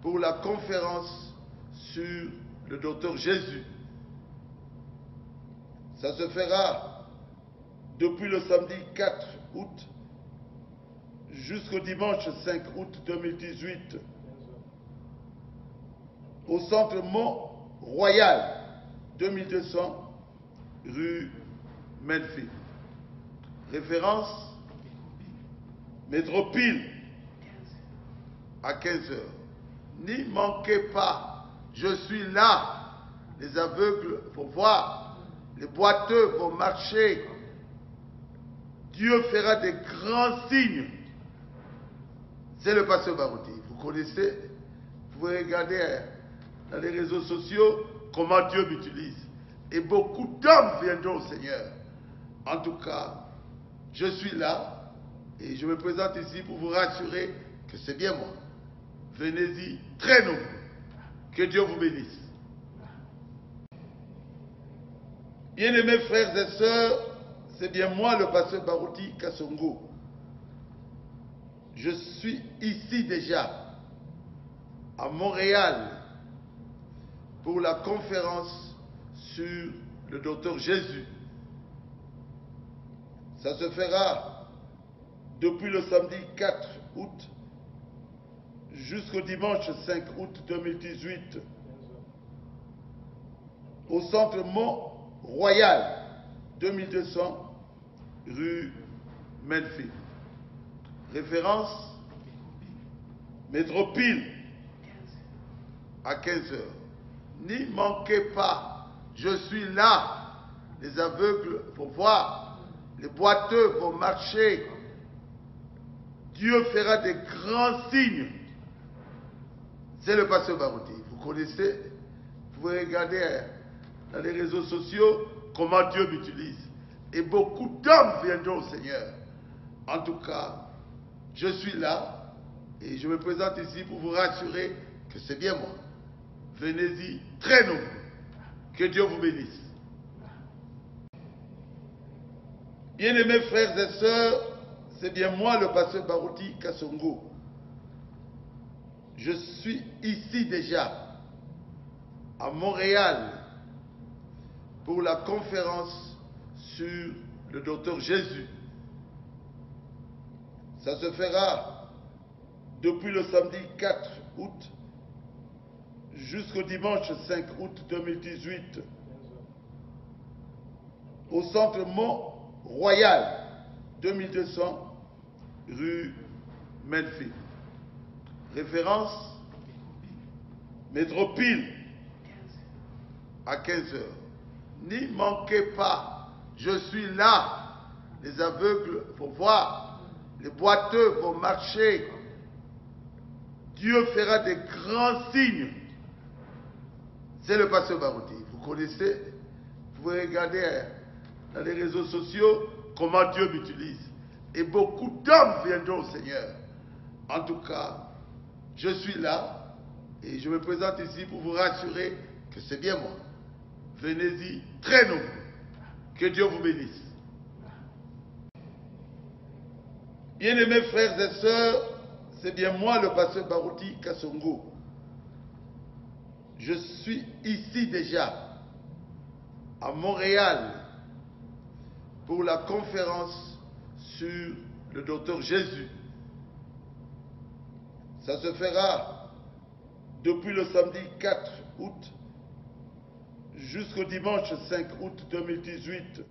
pour la conférence sur le docteur Jésus. Ça se fera depuis le samedi 4 août jusqu'au dimanche 5 août 2018 au centre Mont-Royal, 2200 rue Melfi. Référence Métropile à 15h. N'y manquez pas, je suis là. Les aveugles vont voir, les boiteux vont marcher. Dieu fera des grands signes. C'est le pasteur Baruti. Vous connaissez, vous pouvez regarder dans les réseaux sociaux comment Dieu m'utilise. Et beaucoup d'hommes viendront au Seigneur. En tout cas, je suis là et je me présente ici pour vous rassurer que c'est bien moi. Venez-y très nombreux. Que Dieu vous bénisse. Bien-aimés frères et sœurs, c'est bien moi, le pasteur Baruti Kasongo. Je suis ici déjà, à Montréal, pour la conférence sur le docteur Jésus. Ça se fera depuis le samedi 4 août jusqu'au dimanche 5 août 2018 au centre Mont-Royal, 2200 rue Melfi. Référence Métropile à 15 heures. N'y manquez pas, je suis là. Les aveugles vont voir, les boiteux vont marcher. Dieu fera des grands signes. C'est le pasteur Barouti. Vous connaissez, vous pouvez regarder dans les réseaux sociaux comment Dieu m'utilise. Et beaucoup d'hommes viendront au Seigneur. En tout cas, je suis là et je me présente ici pour vous rassurer que c'est bien moi. Venez-y très nombreux. Que Dieu vous bénisse. Bien-aimés frères et sœurs, c'est bien moi le pasteur Barouti Kassongo. Je suis ici déjà, à Montréal, pour la conférence sur le docteur Jésus. Ça se fera depuis le samedi 4 août jusqu'au dimanche 5 août 2018 au centre Mont-Royal, 2200 rue Melfi. Référence Métropile à 15 heures. N'y manquez pas, je suis là. Les aveugles vont voir, les boiteux vont marcher. Dieu fera des grands signes. C'est le pasteur Barouti. Vous connaissez, vous pouvez regarder dans les réseaux sociaux comment Dieu m'utilise. Et beaucoup d'hommes viendront au Seigneur. En tout cas, je suis là et je me présente ici pour vous rassurer que c'est bien moi. Venez-y très nombreux. Que Dieu vous bénisse. Bien-aimés frères et sœurs, c'est bien moi le pasteur Barouti Kassongo. Je suis ici déjà, à Montréal, pour la conférence sur le docteur Jésus. Ça se fera depuis le samedi 4 août jusqu'au dimanche 5 août 2018.